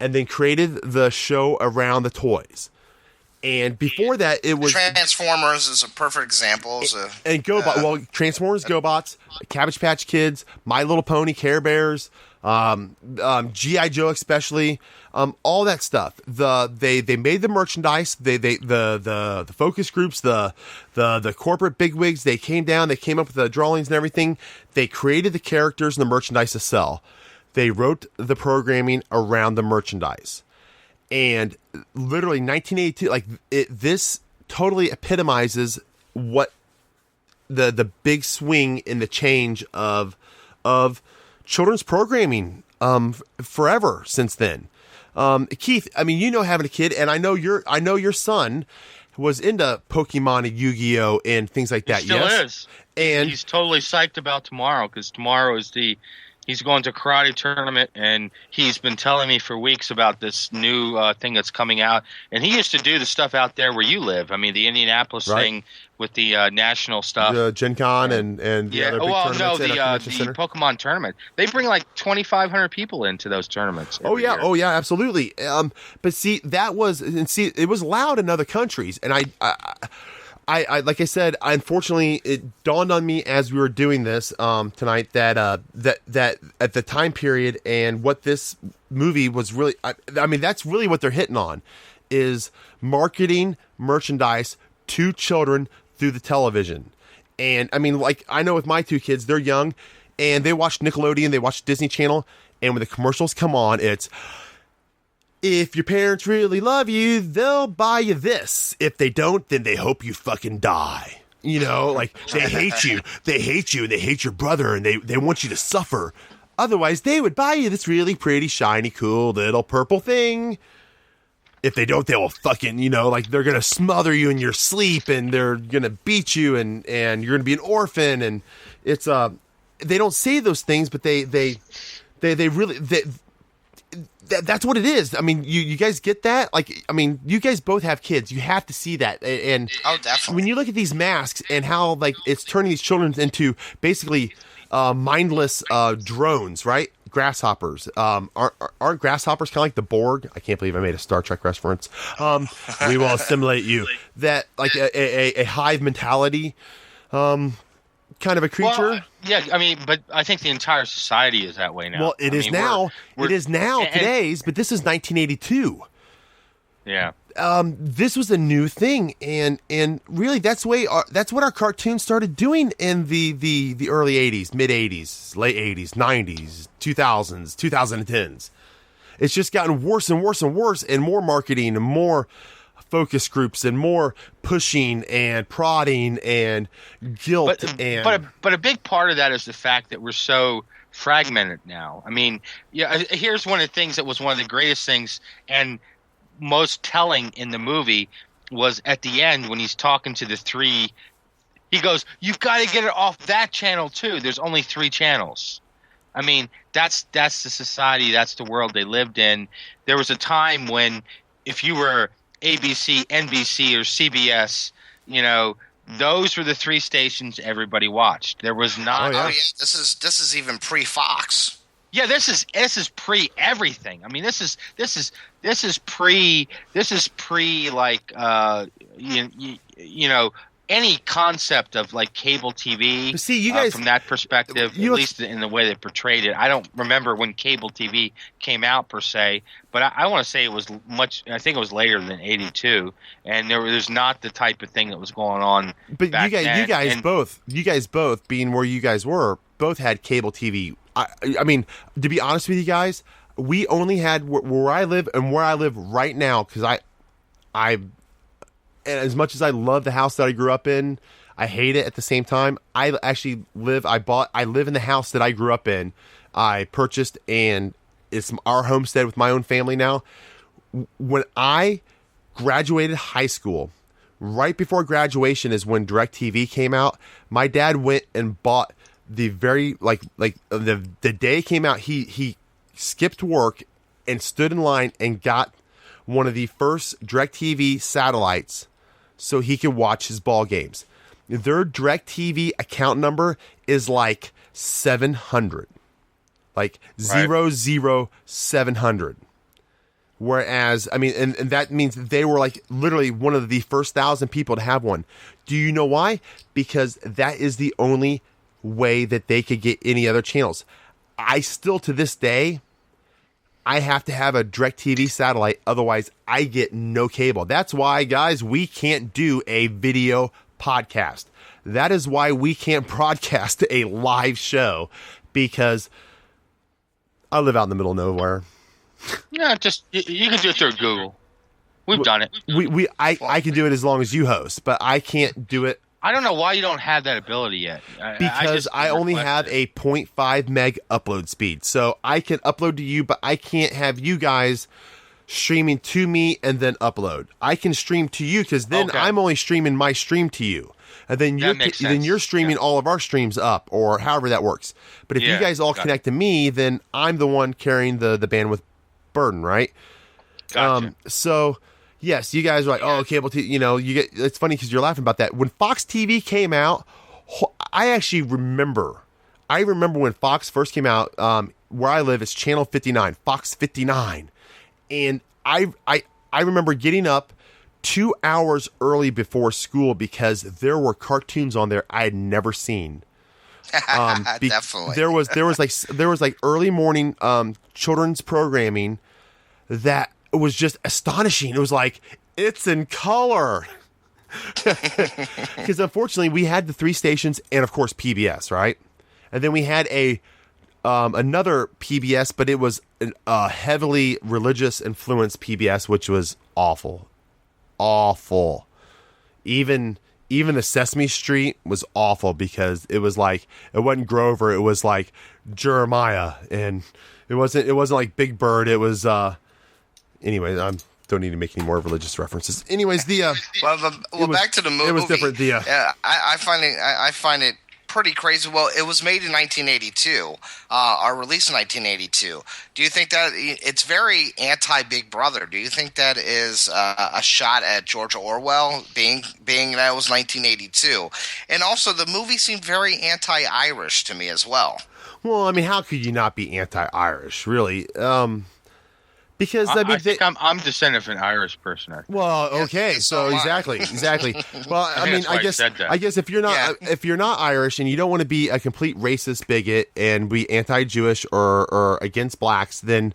and then created the show around the toys. And before that, it was Transformers is a perfect example. And GoBot, Transformers, GoBots, Cabbage Patch Kids, My Little Pony, Care Bears, GI Joe, especially, all that stuff. They made the merchandise. The focus groups, the corporate bigwigs. They came down. They came up with the drawings and everything. They created the characters and the merchandise to sell. They wrote the programming around the merchandise. And literally 1982, this totally epitomizes what the big swing in the change of children's programming forever since then. Keith, I mean, having a kid, and I know your son was into Pokemon and Yu-Gi-Oh and things like that. He still yes, is, and he's totally psyched about tomorrow because tomorrow is he's going to a karate tournament, and he's been telling me for weeks about this new thing that's coming out. And he used to do the stuff out there where you live. I mean, the Indianapolis thing with the national stuff. The Gen Con and the other big tournaments at our convention center. The Pokemon tournament. They bring like 2,500 people into those tournaments. Year. Oh yeah, absolutely. But see, it was loud in other countries, and I like I said, unfortunately, it dawned on me as we were doing this tonight that at the time period and what this movie was really, I mean, that's really what they're hitting on, is marketing merchandise to children through the television. And I mean, like, I know with my two kids, they're young, and they watch Nickelodeon, they watch Disney Channel, and when the commercials come on, it's, if your parents really love you, they'll buy you this. If they don't, then they hope you fucking die. Like, they hate you. They hate you, and they hate your brother, and they want you to suffer. Otherwise, they would buy you this really pretty, shiny, cool little purple thing. If they don't, they will fucking, like, they're going to smother you in your sleep, and they're going to beat you, and you're going to be an orphan. And it's, they don't say those things, but they really, that's what it is. I mean, you guys get that? Like, I mean, you guys both have kids. You have to see that. And definitely. When you look at these masks and how, like, it's turning these children into basically mindless drones, right? Grasshoppers. Aren't grasshoppers kind of like the Borg? I can't believe I made a Star Trek reference. We will assimilate you. That, like, a hive mentality kind of a creature. Well, yeah, I mean, but I think the entire society is that way now. Well, it is now today's, but this is 1982. Yeah. This was a new thing, and really that's what our cartoons started doing in the early 80s, mid 80s, late 80s, 90s, 2000s, 2010s. It's just gotten worse and worse and worse, and more marketing and more focus groups and more pushing and prodding and guilt. But a big part of that is the fact that we're so fragmented now. I mean, here's one of the things that was one of the greatest things and most telling in the movie was at the end when he's talking to the three. He goes, "You've got to get it off that channel too. There's only 3 channels." I mean, that's the society, that's the world they lived in. There was a time when if you were ABC, NBC, or CBS, those were the 3 stations everybody watched. There was not. Oh yeah, this is even pre-Fox. Yeah, this is pre everything. I mean, this is pre like any concept of like cable TV. See, you guys from that perspective, at least in the way they portrayed it. I don't remember when cable TV came out per se, but I want to say it was much. I think it was later than '82, and there's not the type of thing that was going on. But you guys both being where you guys were, both had cable TV. I mean, to be honest with you guys, we only had where I live and where I live right now, because I and as much as I love the house that I grew up in, I hate it at the same time. I live in the house that I grew up in. I purchased, and it's our homestead with my own family now. When I graduated high school, right before graduation is when DirecTV came out. My dad went and bought the very the day it came out. He skipped work and stood in line and got one of the first DirecTV satellites so he could watch his ball games. Their DirecTV account number is like 700. Like 00700. Whereas, I mean, and that means they were like literally one of the first 1,000 people to have one. Do you know why? Because that is the only way that they could get any other channels. I still, to this day, I have to have a DirecTV satellite. Otherwise, I get no cable. That's why, guys, we can't do a video podcast. That is why we can't broadcast a live show, because I live out in the middle of nowhere. Yeah, just you can do it through Google. We've done it. I can do it as long as you host, but I can't do it. I don't know why you don't have that ability yet. Because I only have a 0.5 meg upload speed. So I can upload to you, but I can't have you guys streaming to me and then upload. I can stream to you because then I'm only streaming my stream to you. And then you're streaming all of our streams up, or however that works. But if you guys all connect to me, then I'm the one carrying the bandwidth burden, right? Gotcha. So yes, you guys are like, oh, cable TV, you get. It's funny because you're laughing about that. When Fox TV came out, I actually remember. I remember when Fox first came out. Where I live is channel 59, Fox 59, and I remember getting up 2 hours early before school because there were cartoons on there I had never seen. Definitely. There was like early morning children's programming that was just astonishing. It was like, it's in color. Because unfortunately we had the 3 stations and of course PBS, right? And then we had another PBS, but it was a heavily religious influenced PBS, which was awful. Even the Sesame Street was awful because it was like, it wasn't Grover, it was like Jeremiah, and it wasn't like Big Bird. It was anyway, I don't need to make any more religious references. Anyways, back to the movie. It was different. I find it pretty crazy. Well, it was made in 1982, or released in 1982. Do you think that it's very anti-Big Brother? Do you think that is a shot at George Orwell, being that it was 1982? And also, the movie seemed very anti-Irish to me as well. Well, I mean, how could you not be anti-Irish, really? Because I think I'm descendant of an Irish person. Well, okay, so exactly. Well, I mean, I guess if you're not Irish and you don't want to be a complete racist bigot and be anti-Jewish or against blacks, then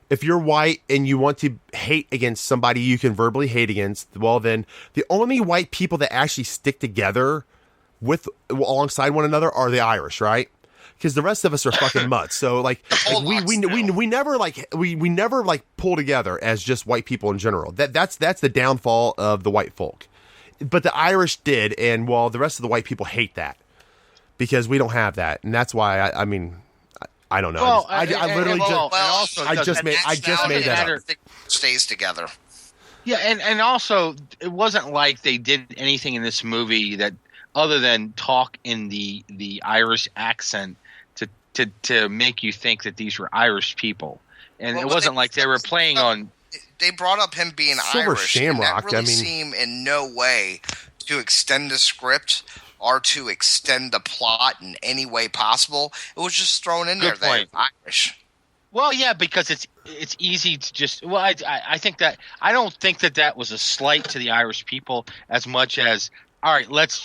if you're white and you want to hate against somebody you can verbally hate against, well, then the only white people that actually stick together alongside one another are the Irish, right? Because the rest of us are fucking mutts. So we never pull together as just white people in general. That's the downfall of the white folk. But the Irish did, and well, the rest of the white people hate that because we don't have that, and that's why I mean I don't know. Well, I just made that up. Stays together. Yeah, and also it wasn't like they did anything in this movie that other than talk in the Irish accent to make you think that these were Irish people. And it wasn't like they were playing on... They brought up him being Silver Irish, Shamrock, and that really seemed in no way to extend the script or to extend the plot in any way possible. It was just thrown in there that Irish. Well, yeah, because it's easy to just... Well, I think that... I don't think that was a slight to the Irish people as much as, all right, let's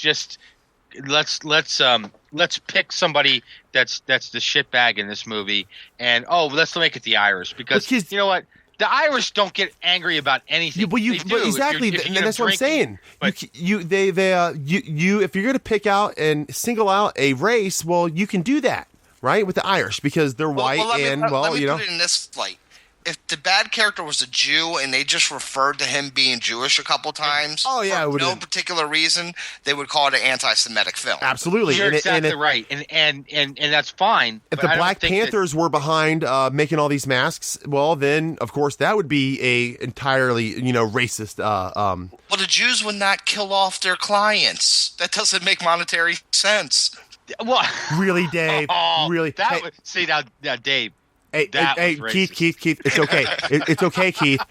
pick somebody that's the shitbag in this movie, and let's make it the Irish because you know what, the Irish don't get angry about anything. Exactly, and that's what I'm saying. But if you're going to pick out and single out a race, well, you can do that, right, with the Irish because they're white let me put it in this light. If the bad character was a Jew and they just referred to him being Jewish a couple times, for no particular reason, they would call it an anti-Semitic film. Absolutely, you're exactly right, and that's fine. If the Black Panthers were behind making all these masks, well, then of course that would be a entirely racist. Well, the Jews would not kill off their clients. That doesn't make monetary sense. What? Really, Dave? Really? Now, Dave. Hey, Keith, it's okay. It's okay, Keith.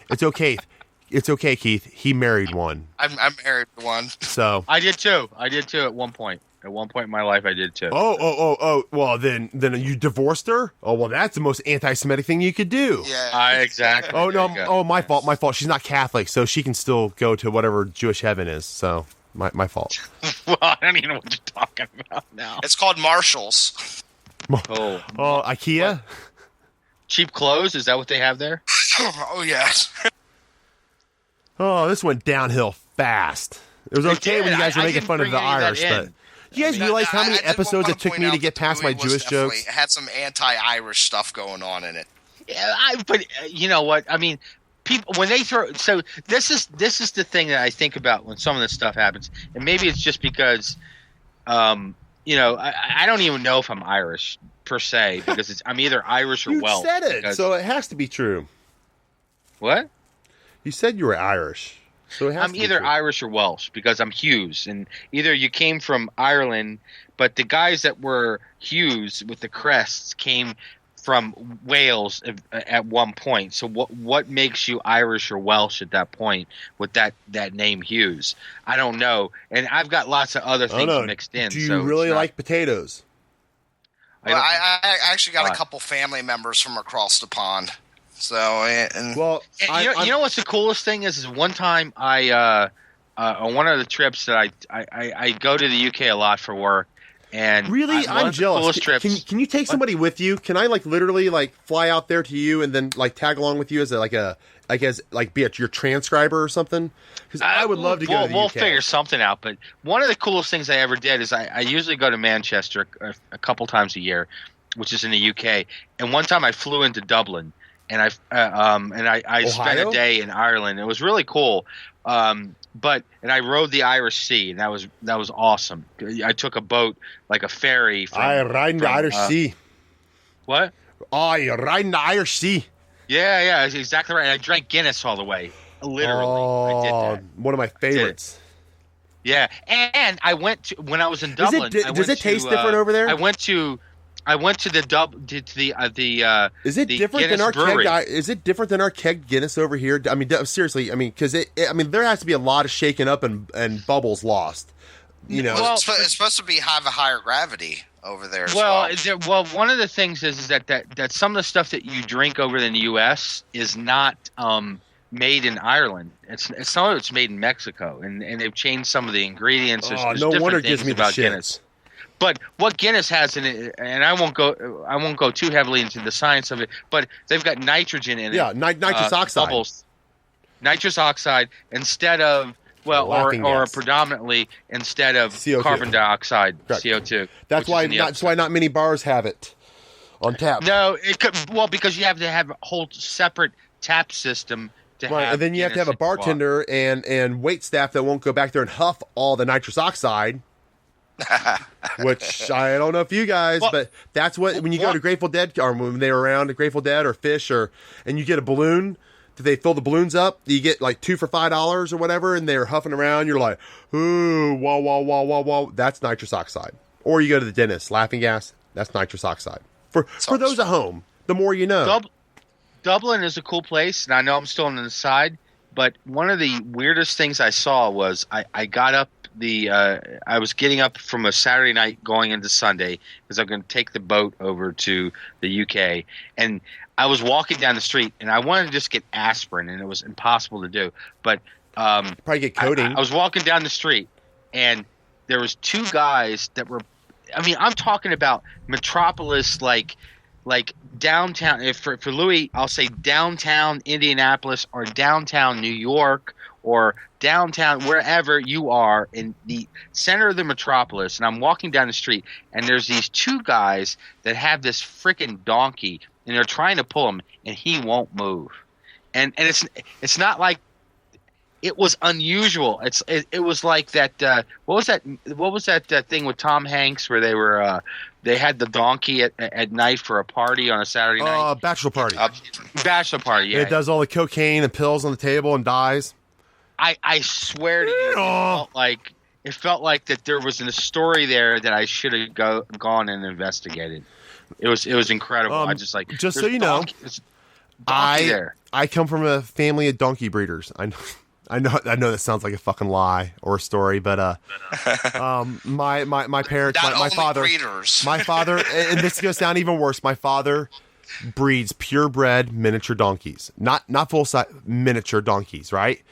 It's okay, Keith. He married one. I married one. So I did too at one point. At one point in my life, I did too. Oh. Well, then you divorced her? Oh, well, that's the most anti-Semitic thing you could do. Yeah. Exactly. Oh, no. Oh, my fault. She's not Catholic, so she can still go to whatever Jewish heaven is. So, my fault. Well, I don't even know what you're talking about now. It's called Marshall's. Oh, IKEA? What? Cheap clothes? Is that what they have there? Oh, yes. Oh, this went downhill fast. It was okay when you guys were making fun of the Irish, but you guys realize how many episodes it took me to get past my Jewish jokes? It had some anti-Irish stuff going on in it. Yeah, but you know what? I mean, people when they throw. So this is the thing that I think about when some of this stuff happens, and maybe it's just because, I don't even know if I'm Irish per se because I'm either Irish or Welsh. You said it, so it has to be true. What? You said you were Irish. So I'm either Irish or Welsh because I'm Hughes, and either you came from Ireland, but the guys that were Hughes with the crests came from Wales at one point. So what makes you Irish or Welsh at that point with that name Hughes? I don't know, and I've got lots of other things mixed in. Do you really like potatoes? Well, I actually got a couple family members from across the pond. So, you know what's the coolest thing is one time I on one of the trips that I go to the UK a lot for work, and really I'm jealous. Can you take somebody with you? Can I literally fly out there to you and then tag along with you as be your transcriber or something? Because I would love to go to the UK. We'll figure something out. But one of the coolest things I ever did is I usually go to Manchester a couple times a year, which is in the UK. And one time I flew into Dublin. And I spent a day in Ireland. It was really cool. And I rode the Irish Sea, and that was awesome. I took a boat, like a ferry. I ride in the Irish Sea. What? Oh, you ride in the Irish Sea. Yeah, that's exactly right. I drank Guinness all the way. Literally, I did that. One of my favorites. Yeah, and I went to when I was in Dublin. Does it taste different over there? I went to the Is it different than our keg? Is it different than our keg Guinness over here? I mean, seriously. I mean, because there has to be a lot of shaking up and bubbles lost. Well, it's supposed to have a higher gravity over there. Well, one of the things is that some of the stuff that you drink over in the U.S. is not made in Ireland. Some of it's made in Mexico, and they've changed some of the ingredients. There's no wonder it gives me about the Guinness. But what Guinness has in it, and I won't go too heavily into the science of it, but they've got nitrogen in it. Yeah, nitrous oxide. Bubbles. Nitrous oxide instead of or predominantly instead of CO2. Carbon dioxide, Correct. CO2. That's why not many bars have it on tap. No, because you have to have a whole separate tap system to have. And then you have to have a bartender and wait staff that won't go back there and huff all the nitrous oxide. Which I don't know if you guys, but that's when you go to Grateful Dead, or when they were around Grateful Dead or Fish, and you get a balloon. Do they fill the balloons up? You get 2 for $5 or whatever, and they're huffing around. You're like, ooh, wah. That's nitrous oxide. Or you go to the dentist, laughing gas. That's nitrous oxide. For those at home, the more you know. Dublin is a cool place, and I know I'm still on the side, but one of the weirdest things I saw was I got up. I was getting up from a Saturday night going into Sunday because I'm going to take the boat over to the UK, and I was walking down the street and I wanted to just get aspirin, and it was impossible to do. But probably get codeine. I was walking down the street and there was two guys that were. I mean, I'm talking about metropolis like downtown. If for Louis, I'll say downtown Indianapolis or downtown New York. Or downtown, wherever you are in the center of the metropolis, and I'm walking down the street, and there's these two guys that have this freaking donkey, and they're trying to pull him, and he won't move. And it's not like it was unusual. It was like that. What was that thing with Tom Hanks where they had the donkey at night for a party on a Saturday night? Bachelor party. Bachelor party. Yeah. It does all the cocaine and pills on the table and dies. I swear to you, it felt like that there was a story there that I should have gone and investigated. It was incredible. I just so you know, I come from a family of donkey breeders. I know that sounds like a fucking lie or a story, but my parents, my father, breeders. my father, and this is gonna sound even worse. My father breeds purebred miniature donkeys, not full size miniature donkeys, right?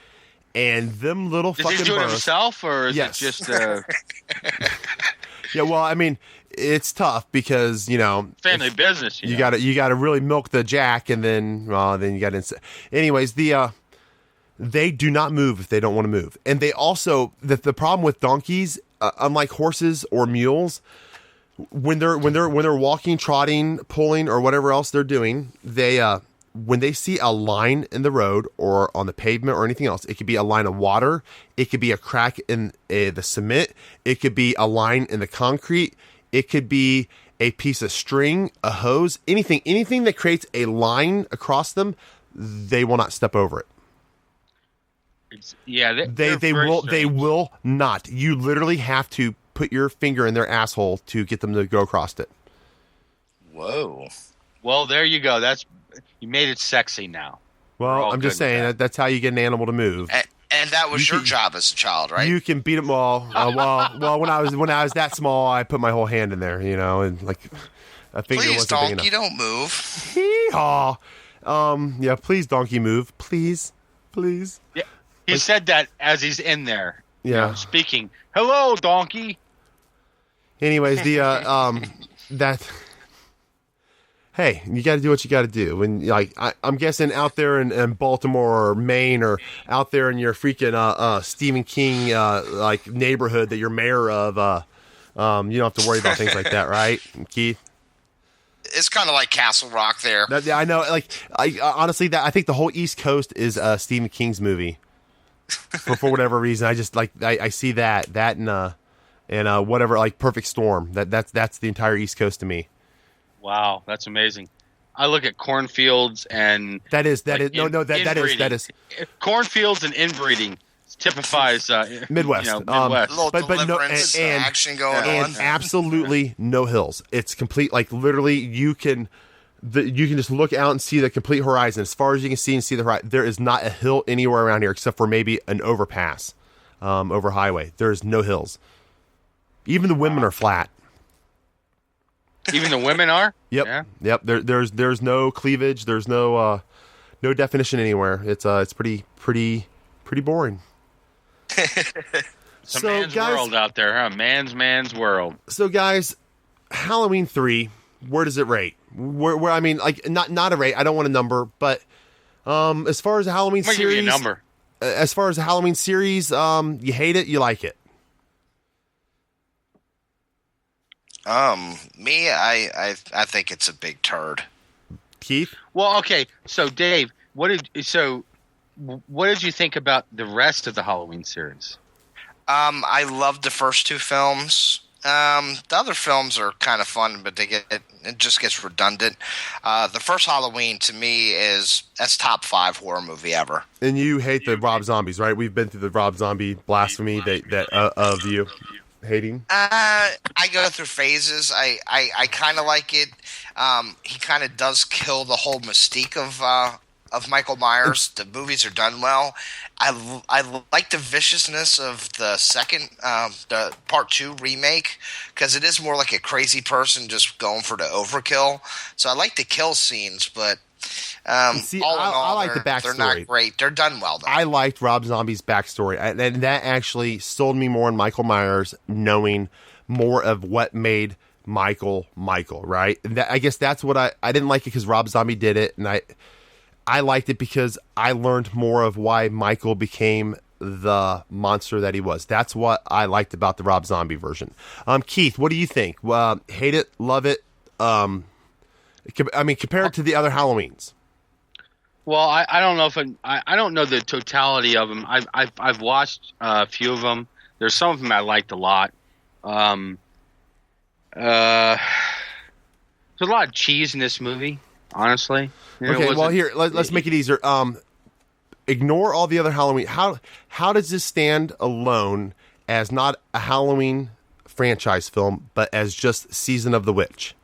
And them little Does fucking he do it birds, himself, or is Yes. it just yeah, well, I mean, it's tough because family business? You got to really milk the jack, and then you got to. Anyways, they do not move if they don't want to move, and they also the problem with donkeys, unlike horses or mules, when they're walking, trotting, pulling, or whatever else they're doing, they when they see a line in the road or on the pavement or anything else, it could be a line of water, it could be a crack in the cement, it could be a line in the concrete, it could be a piece of string, a hose, anything that creates a line across them, they will not step over it. They will not. You literally have to put your finger in their asshole to get them to go across it. Whoa. Well, there you go. You made it sexy now. Well, I'm just saying that's how you get an animal to move. And that was your job as a child, right? You can beat them all. Well, when I was that small, I put my whole hand in there, and like a finger please, wasn't big enough. Donkey, don't move. Hee-haw. Yeah, please, donkey, move, please. Yeah, he said that as he's in there. Yeah, speaking. Hello, donkey. Anyways, that. Hey, you got to do what you got to do. And I'm guessing out there in Baltimore or Maine or out there in your freaking Stephen King neighborhood that you're mayor of, you don't have to worry about things like that, right, Keith? It's kind of like Castle Rock there. I know. Honestly, I think the whole East Coast is Stephen King's movie. for whatever reason, I just I see that and whatever Perfect Storm. That's the entire East Coast to me. Wow, that's amazing. I look at cornfields and that is cornfields and inbreeding typifies Midwest. Midwest. But no action going on, and absolutely no hills. It's complete. Literally, you can just look out and see the complete horizon as far as you can see and see the horizon. There is not a hill anywhere around here except for maybe an overpass, over highway. There is no hills. Even the women are flat. Even the women are? Yep. Yeah. Yep. There's no cleavage. There's no definition anywhere. It's pretty boring. It's a man's world out there, huh? Man's world. So guys, Halloween 3, where does it rate? Where I mean, not a rate. I don't want a number, but as far as the Halloween series, give you a number. As far as the Halloween series, you hate it, you like it. Me, I think it's a big turd. Keith? Well, okay. So, Dave, what did you think about the rest of the Halloween series? I loved the first two films. The other films are kind of fun, but it just gets redundant. The first Halloween to me that's top 5 horror movie ever. And you hate the Rob Zombies, right? We've been through the Rob Zombie blasphemy that of you hating. I go through phases. I kind of like it. He kind of does kill the whole mystique of Michael Myers. The movies are done well. I like the viciousness of the second, the part 2 remake, because it is more like a crazy person just going for the overkill. So I like the kill scenes, but see, all in all, I like the backstory. They're not great. They're done well, though. I liked Rob Zombie's backstory, and that actually sold me more on Michael Myers, knowing more of what made Michael, right? And I guess that's what I didn't like it because Rob Zombie did it, and I liked it because I learned more of why Michael became the monster that he was. That's what I liked about the Rob Zombie version. Keith, what do you think? Hate it, love it? Compared to the other Halloweens. Well, I don't know if I don't know the totality of them. I've watched a few of them. There's some of them I liked a lot. There's a lot of cheese in this movie, honestly. Okay, well here let's make it easier. Ignore all the other Halloween. How does this stand alone as not a Halloween franchise film, but as just Season of the Witch?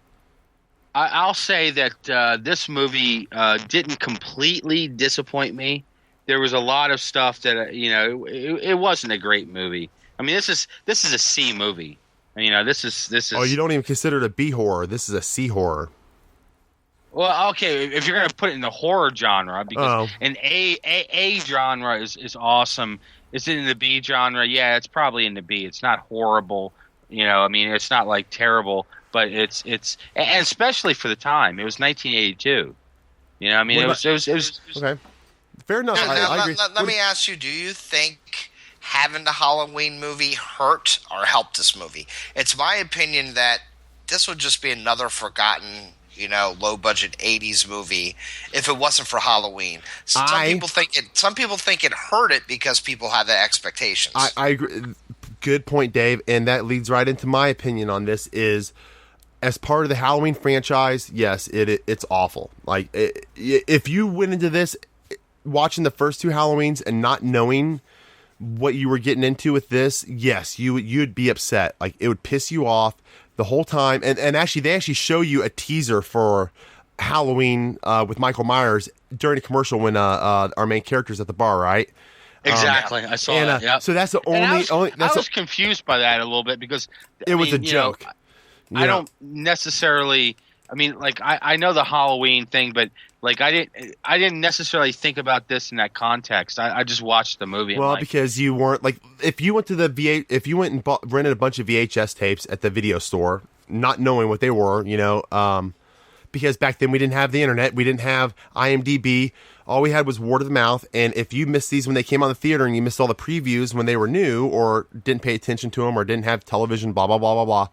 I'll say that this movie didn't completely disappoint me. there was a lot of stuff that it wasn't a great movie. I mean, this is a C movie. This is. Oh, you don't even consider it a B horror. This is a C horror. Well, okay, if you're gonna put it in the horror genre, because an A genre is awesome. Is it in the B genre? Yeah, it's probably in the B. It's not horrible. I mean, it's not like terrible, but it's and especially for the time. It was 1982. I mean, it was okay. Fair enough. I agree. Let me ask you: do you think having the Halloween movie hurt or helped this movie? It's my opinion that this would just be another forgotten, low budget 80s movie if it wasn't for Halloween. Some people think it hurt it because people have the expectations. I agree. Good point, Dave. And that leads right into my opinion on this is, as part of the Halloween franchise, yes, it's awful. Like, if you went into this watching the first two Halloweens and not knowing what you were getting into with this, yes, you'd be upset. Like, it would piss you off the whole time. And actually, they actually show you a teaser for Halloween with Michael Myers during a commercial when our main character's at the bar, right? Exactly, I saw that. Yep. So that's the only. I was confused by that a little bit because it was a joke. I don't necessarily. I mean, like I know the Halloween thing, but like I didn't necessarily think about this in that context. I just watched the movie. Well, because you weren't like, if you went to if you went and rented a bunch of VHS tapes at the video store, not knowing what they were, because back then we didn't have the internet, we didn't have IMDb. All we had was word of mouth, and if you missed these when they came on the theater and you missed all the previews when they were new or didn't pay attention to them or didn't have television, blah, blah, blah, blah, blah,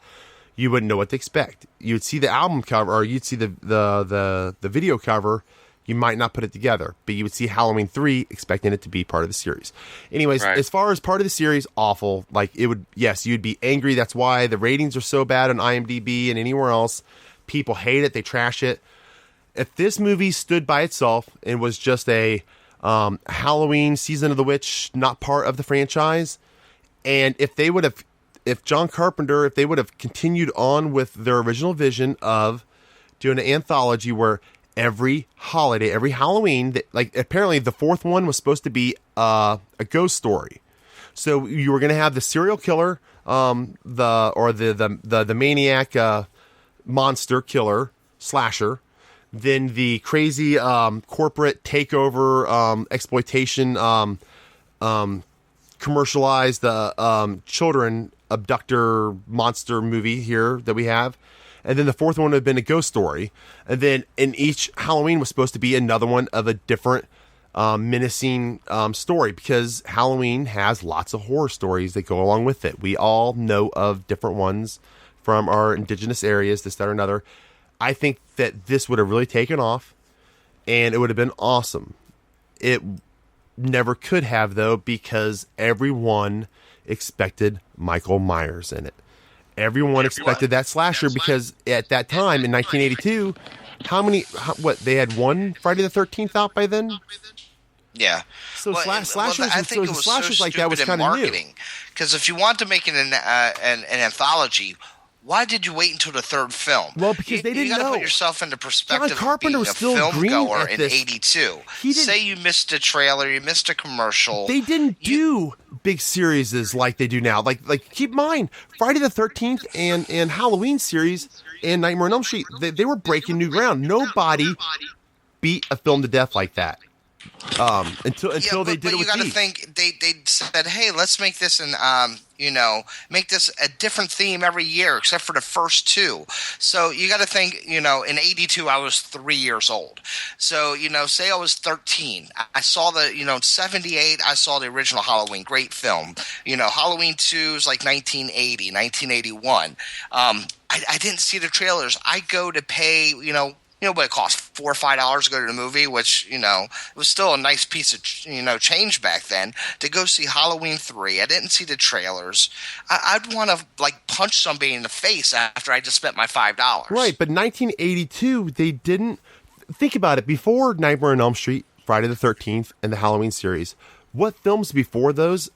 you wouldn't know what to expect. You'd see the album cover or you'd see the video cover. You might not put it together, but you would see Halloween 3 expecting it to be part of the series. Anyways, right. As far as part of the series, awful. Like, it would, yes, you'd be angry. That's why the ratings are so bad on IMDb and anywhere else. People hate it. They trash it. If this movie stood by itself and was just a Halloween Season of the Witch, not part of the franchise, and if John Carpenter, if they would have continued on with their original vision of doing an anthology where every holiday, every Halloween, like apparently the fourth one was supposed to be a ghost story. So you were going to have the serial killer, the maniac monster killer slasher, then the crazy corporate takeover exploitation commercialized children abductor monster movie here that we have. And then the fourth one would have been a ghost story. And then in each Halloween was supposed to be another one of a different menacing story, because Halloween has lots of horror stories that go along with it. We all know of different ones from our indigenous areas, this, that, or another. I think that this would have really taken off, and it would have been awesome. It never could have, though, because everyone expected Michael Myers in it. Everyone expected that slasher, because at that time in 1982, they had one Friday the 13th out by then? Yeah. So slashers like that was kind of new. Because if you want to make it an anthology, why did you wait until the third film? Well, because they didn't know. You got to put yourself into perspective. John Carpenter was still film green goer at in this. '82. Say you missed a trailer, you missed a commercial. They didn't do big series like they do now. Like keep in mind, Friday the 13th and Halloween series and Nightmare on Elm Street, they were breaking new ground. Nobody beat a film to death like that. Until they did it with you got to think they said, hey, let's make this make this a different theme every year except for the first two. So you got to think, in '82 I was 3 years old. So say I was 13, I saw in '78 I saw the original Halloween, great film. Halloween 2 is like 1980, 1981. I didn't see the trailers. I go to pay what it cost, $4 or $5 to go to the movie, which, it was still a nice piece of, change back then, to go see Halloween 3. I didn't see the trailers. I'd want to, punch somebody in the face after I just spent my $5. Right, but 1982, they didn't... Think about it. Before Nightmare on Elm Street, Friday the 13th, and the Halloween series, what films before those,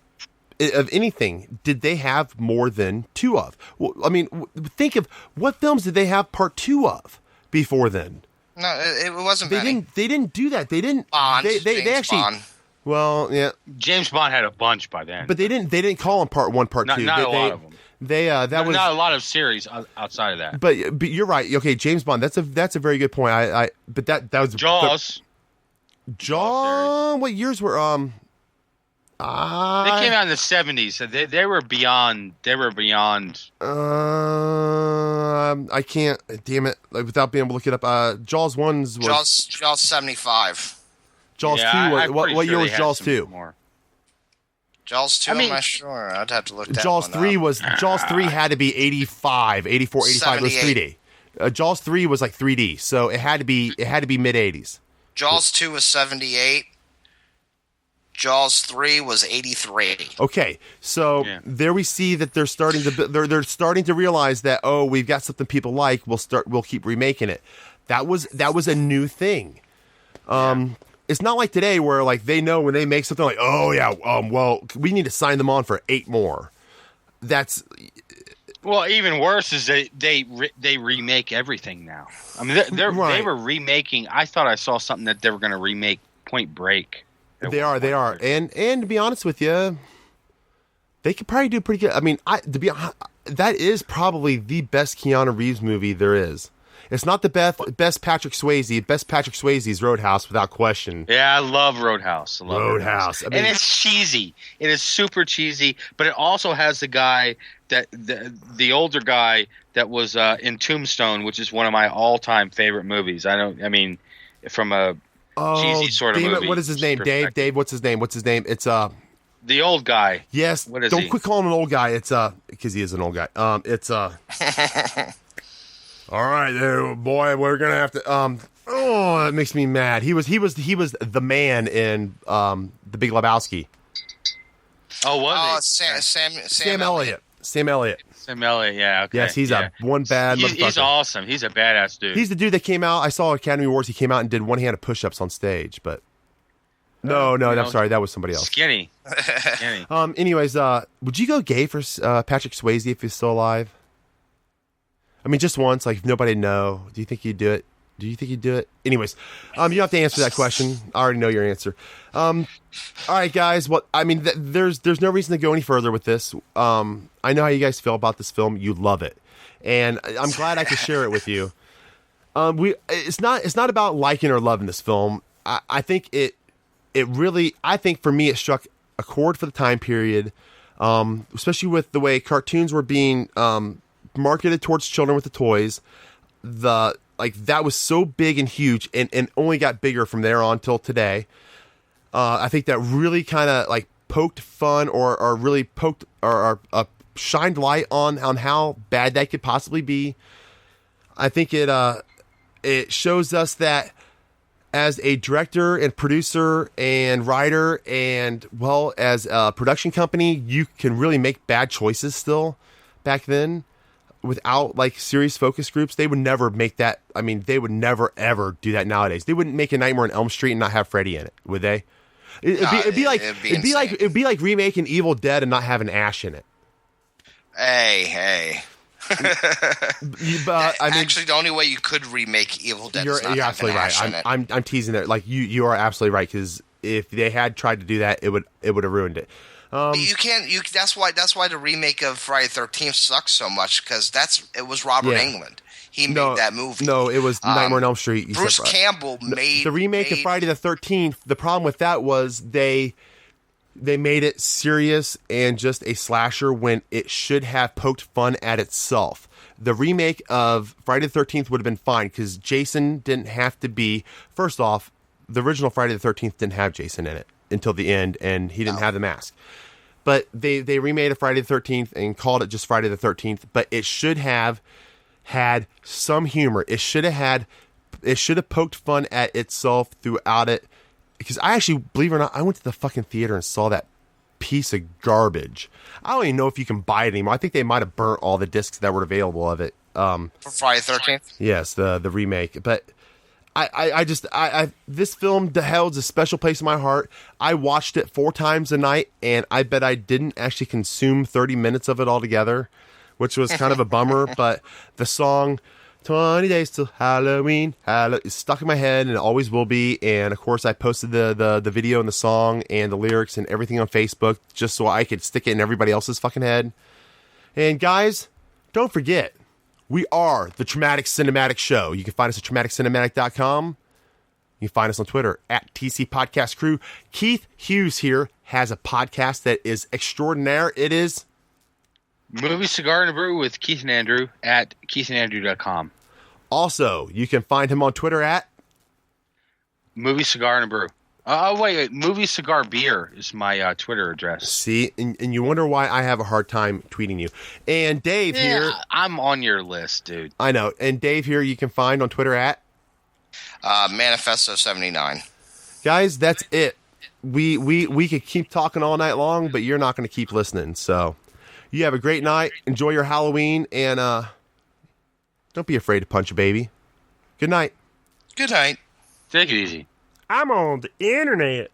of anything, did they have more than two of? Well, I mean, think of what films did they have part 2 of before then? No, it wasn't. They didn't do that. They didn't. Bond. They actually. Bond. Well, yeah. James Bond had a bunch by then. But they didn't call them part 1, part 2. Not a lot of them. That was not a lot of series outside of that. But you're right. Okay, James Bond. That's a very good point. But that was Jaws. Jaws. What years were They came out in the 70s. So they were beyond. They were beyond. I can't. Damn it! Like, without being able to look it up. Jaws 1 was Jaws 75. Jaws 2. What year was Jaws 2? More. Jaws 2, I'm not sure. I'd have to look that Jaws one 3 up. was Jaws 3 had to be 85, 84, 85. It was 3D. Jaws 3 was like 3D, so it had to be mid 80s. Jaws 2 was 78. Jaws 3 was 83. Okay, so there we see that they're starting to realize that, oh, we've got something people like. We'll keep remaking it. That was a new thing. It's not like today where like they know when they make something like, oh yeah, well, we need to sign them on for 8 more. Well, even worse is they remake everything now. I mean, they were remaking. I thought I saw something that they were going to remake Point Break. They are, and to be honest with you, they could probably do pretty good. I mean, that is probably the best Keanu Reeves movie there is. It's not the best Patrick Swayze. Best Patrick Swayze is Roadhouse, without question. Yeah, I love Roadhouse. Roadhouse. I mean, and it's cheesy. It is super cheesy, but it also has the guy that the older guy that was in Tombstone, which is one of my all-time favorite movies. From a cheesy sort of movie. What is his name? Dave. What's his name? It's the old guy. Yes. What is Don't he? quit calling him an old guy. It's because he is an old guy. It's all right, there, boy. We're gonna have to. Oh, that makes me mad. He was the man in The Big Lebowski. Oh, was he? Sam Elliott. Sam Elliott. Yeah. Okay. Yes, he's one bad. He's awesome. He's a badass dude. He's the dude that came out. I saw Academy Awards. He came out and did one-handed push-ups on stage, but. No, I'm sorry. That was somebody else. Skinny. Anyways, would you go gay for Patrick Swayze if he's still alive? I mean, just once, like, if nobody know. Do you think you'd do it? Anyways, you don't have to answer that question. I already know your answer. All right, guys. There's no reason to go any further with this. I know how you guys feel about this film. You love it, and I'm glad I could share it with you. It's not about liking or loving this film. I think for me it struck a chord for the time period, especially with the way cartoons were being marketed towards children with the toys. That was so big and huge, and only got bigger from there on till today. I think that really kind of like poked fun or really poked or shined light on how bad that could possibly be. I think it shows us that as a director and producer and writer and as a production company, you can really make bad choices still. Back then, without like serious focus groups, they would never make that. I mean, they would never ever do that nowadays. They wouldn't make a Nightmare on Elm Street and not have Freddy in it, would they? It'd be like remaking Evil Dead and not having Ash in it. Hey. Actually, the only way you could remake Evil Dead is not you're having absolutely Ash right. in it. I'm teasing there. Like you are absolutely right, because if they had tried to do that, it would have ruined it. You can't. That's why the remake of Friday the 13th sucks so much, because it was Robert Englund. He made that movie. No, it was Nightmare on Elm Street. Bruce Campbell made the remake of Friday the 13th. The problem with that was they made it serious and just a slasher when it should have poked fun at itself. The remake of Friday the 13th would have been fine, because Jason didn't have to be. First off, the original Friday the 13th didn't have Jason in it until the end, and he didn't have the mask. But they remade a Friday the 13th and called it just Friday the 13th. But it should have had some humor. It should have poked fun at itself throughout it. Because I actually, believe it or not, I went to the fucking theater and saw that piece of garbage. I don't even know if you can buy it anymore. I think they might have burnt all the discs that were available of it. For Friday the 13th? Yes, the remake. But this film holds a special place in my heart. I watched it 4 times a night, and I bet I didn't actually consume 30 minutes of it altogether, which was kind of a bummer. But the song 20 days till Halloween. It's stuck in my head, and it always will be. And of course, I posted the video and the song and the lyrics and everything on Facebook just so I could stick it in everybody else's fucking head. And guys, don't forget, we are the Traumatic Cinematic Show. You can find us at traumaticcinematic.com. You can find us on Twitter at TC Podcast Crew. Keith Hughes here has a podcast that is extraordinaire. It is Movie Cigar and a Brew with Keith and Andrew at keithandandrew.com. Also, you can find him on Twitter at Movie Cigar and a Brew. Wait. Movie Cigar Beer is my Twitter address. See, and you wonder why I have a hard time tweeting you. And Dave here. I'm on your list, dude. I know. And Dave here you can find on Twitter at Manifesto79. Guys, that's it. We could keep talking all night long, but you're not going to keep listening, so... You have a great night. Enjoy your Halloween. And don't be afraid to punch a baby. Good night. Good night. Take it easy. I'm on the internet.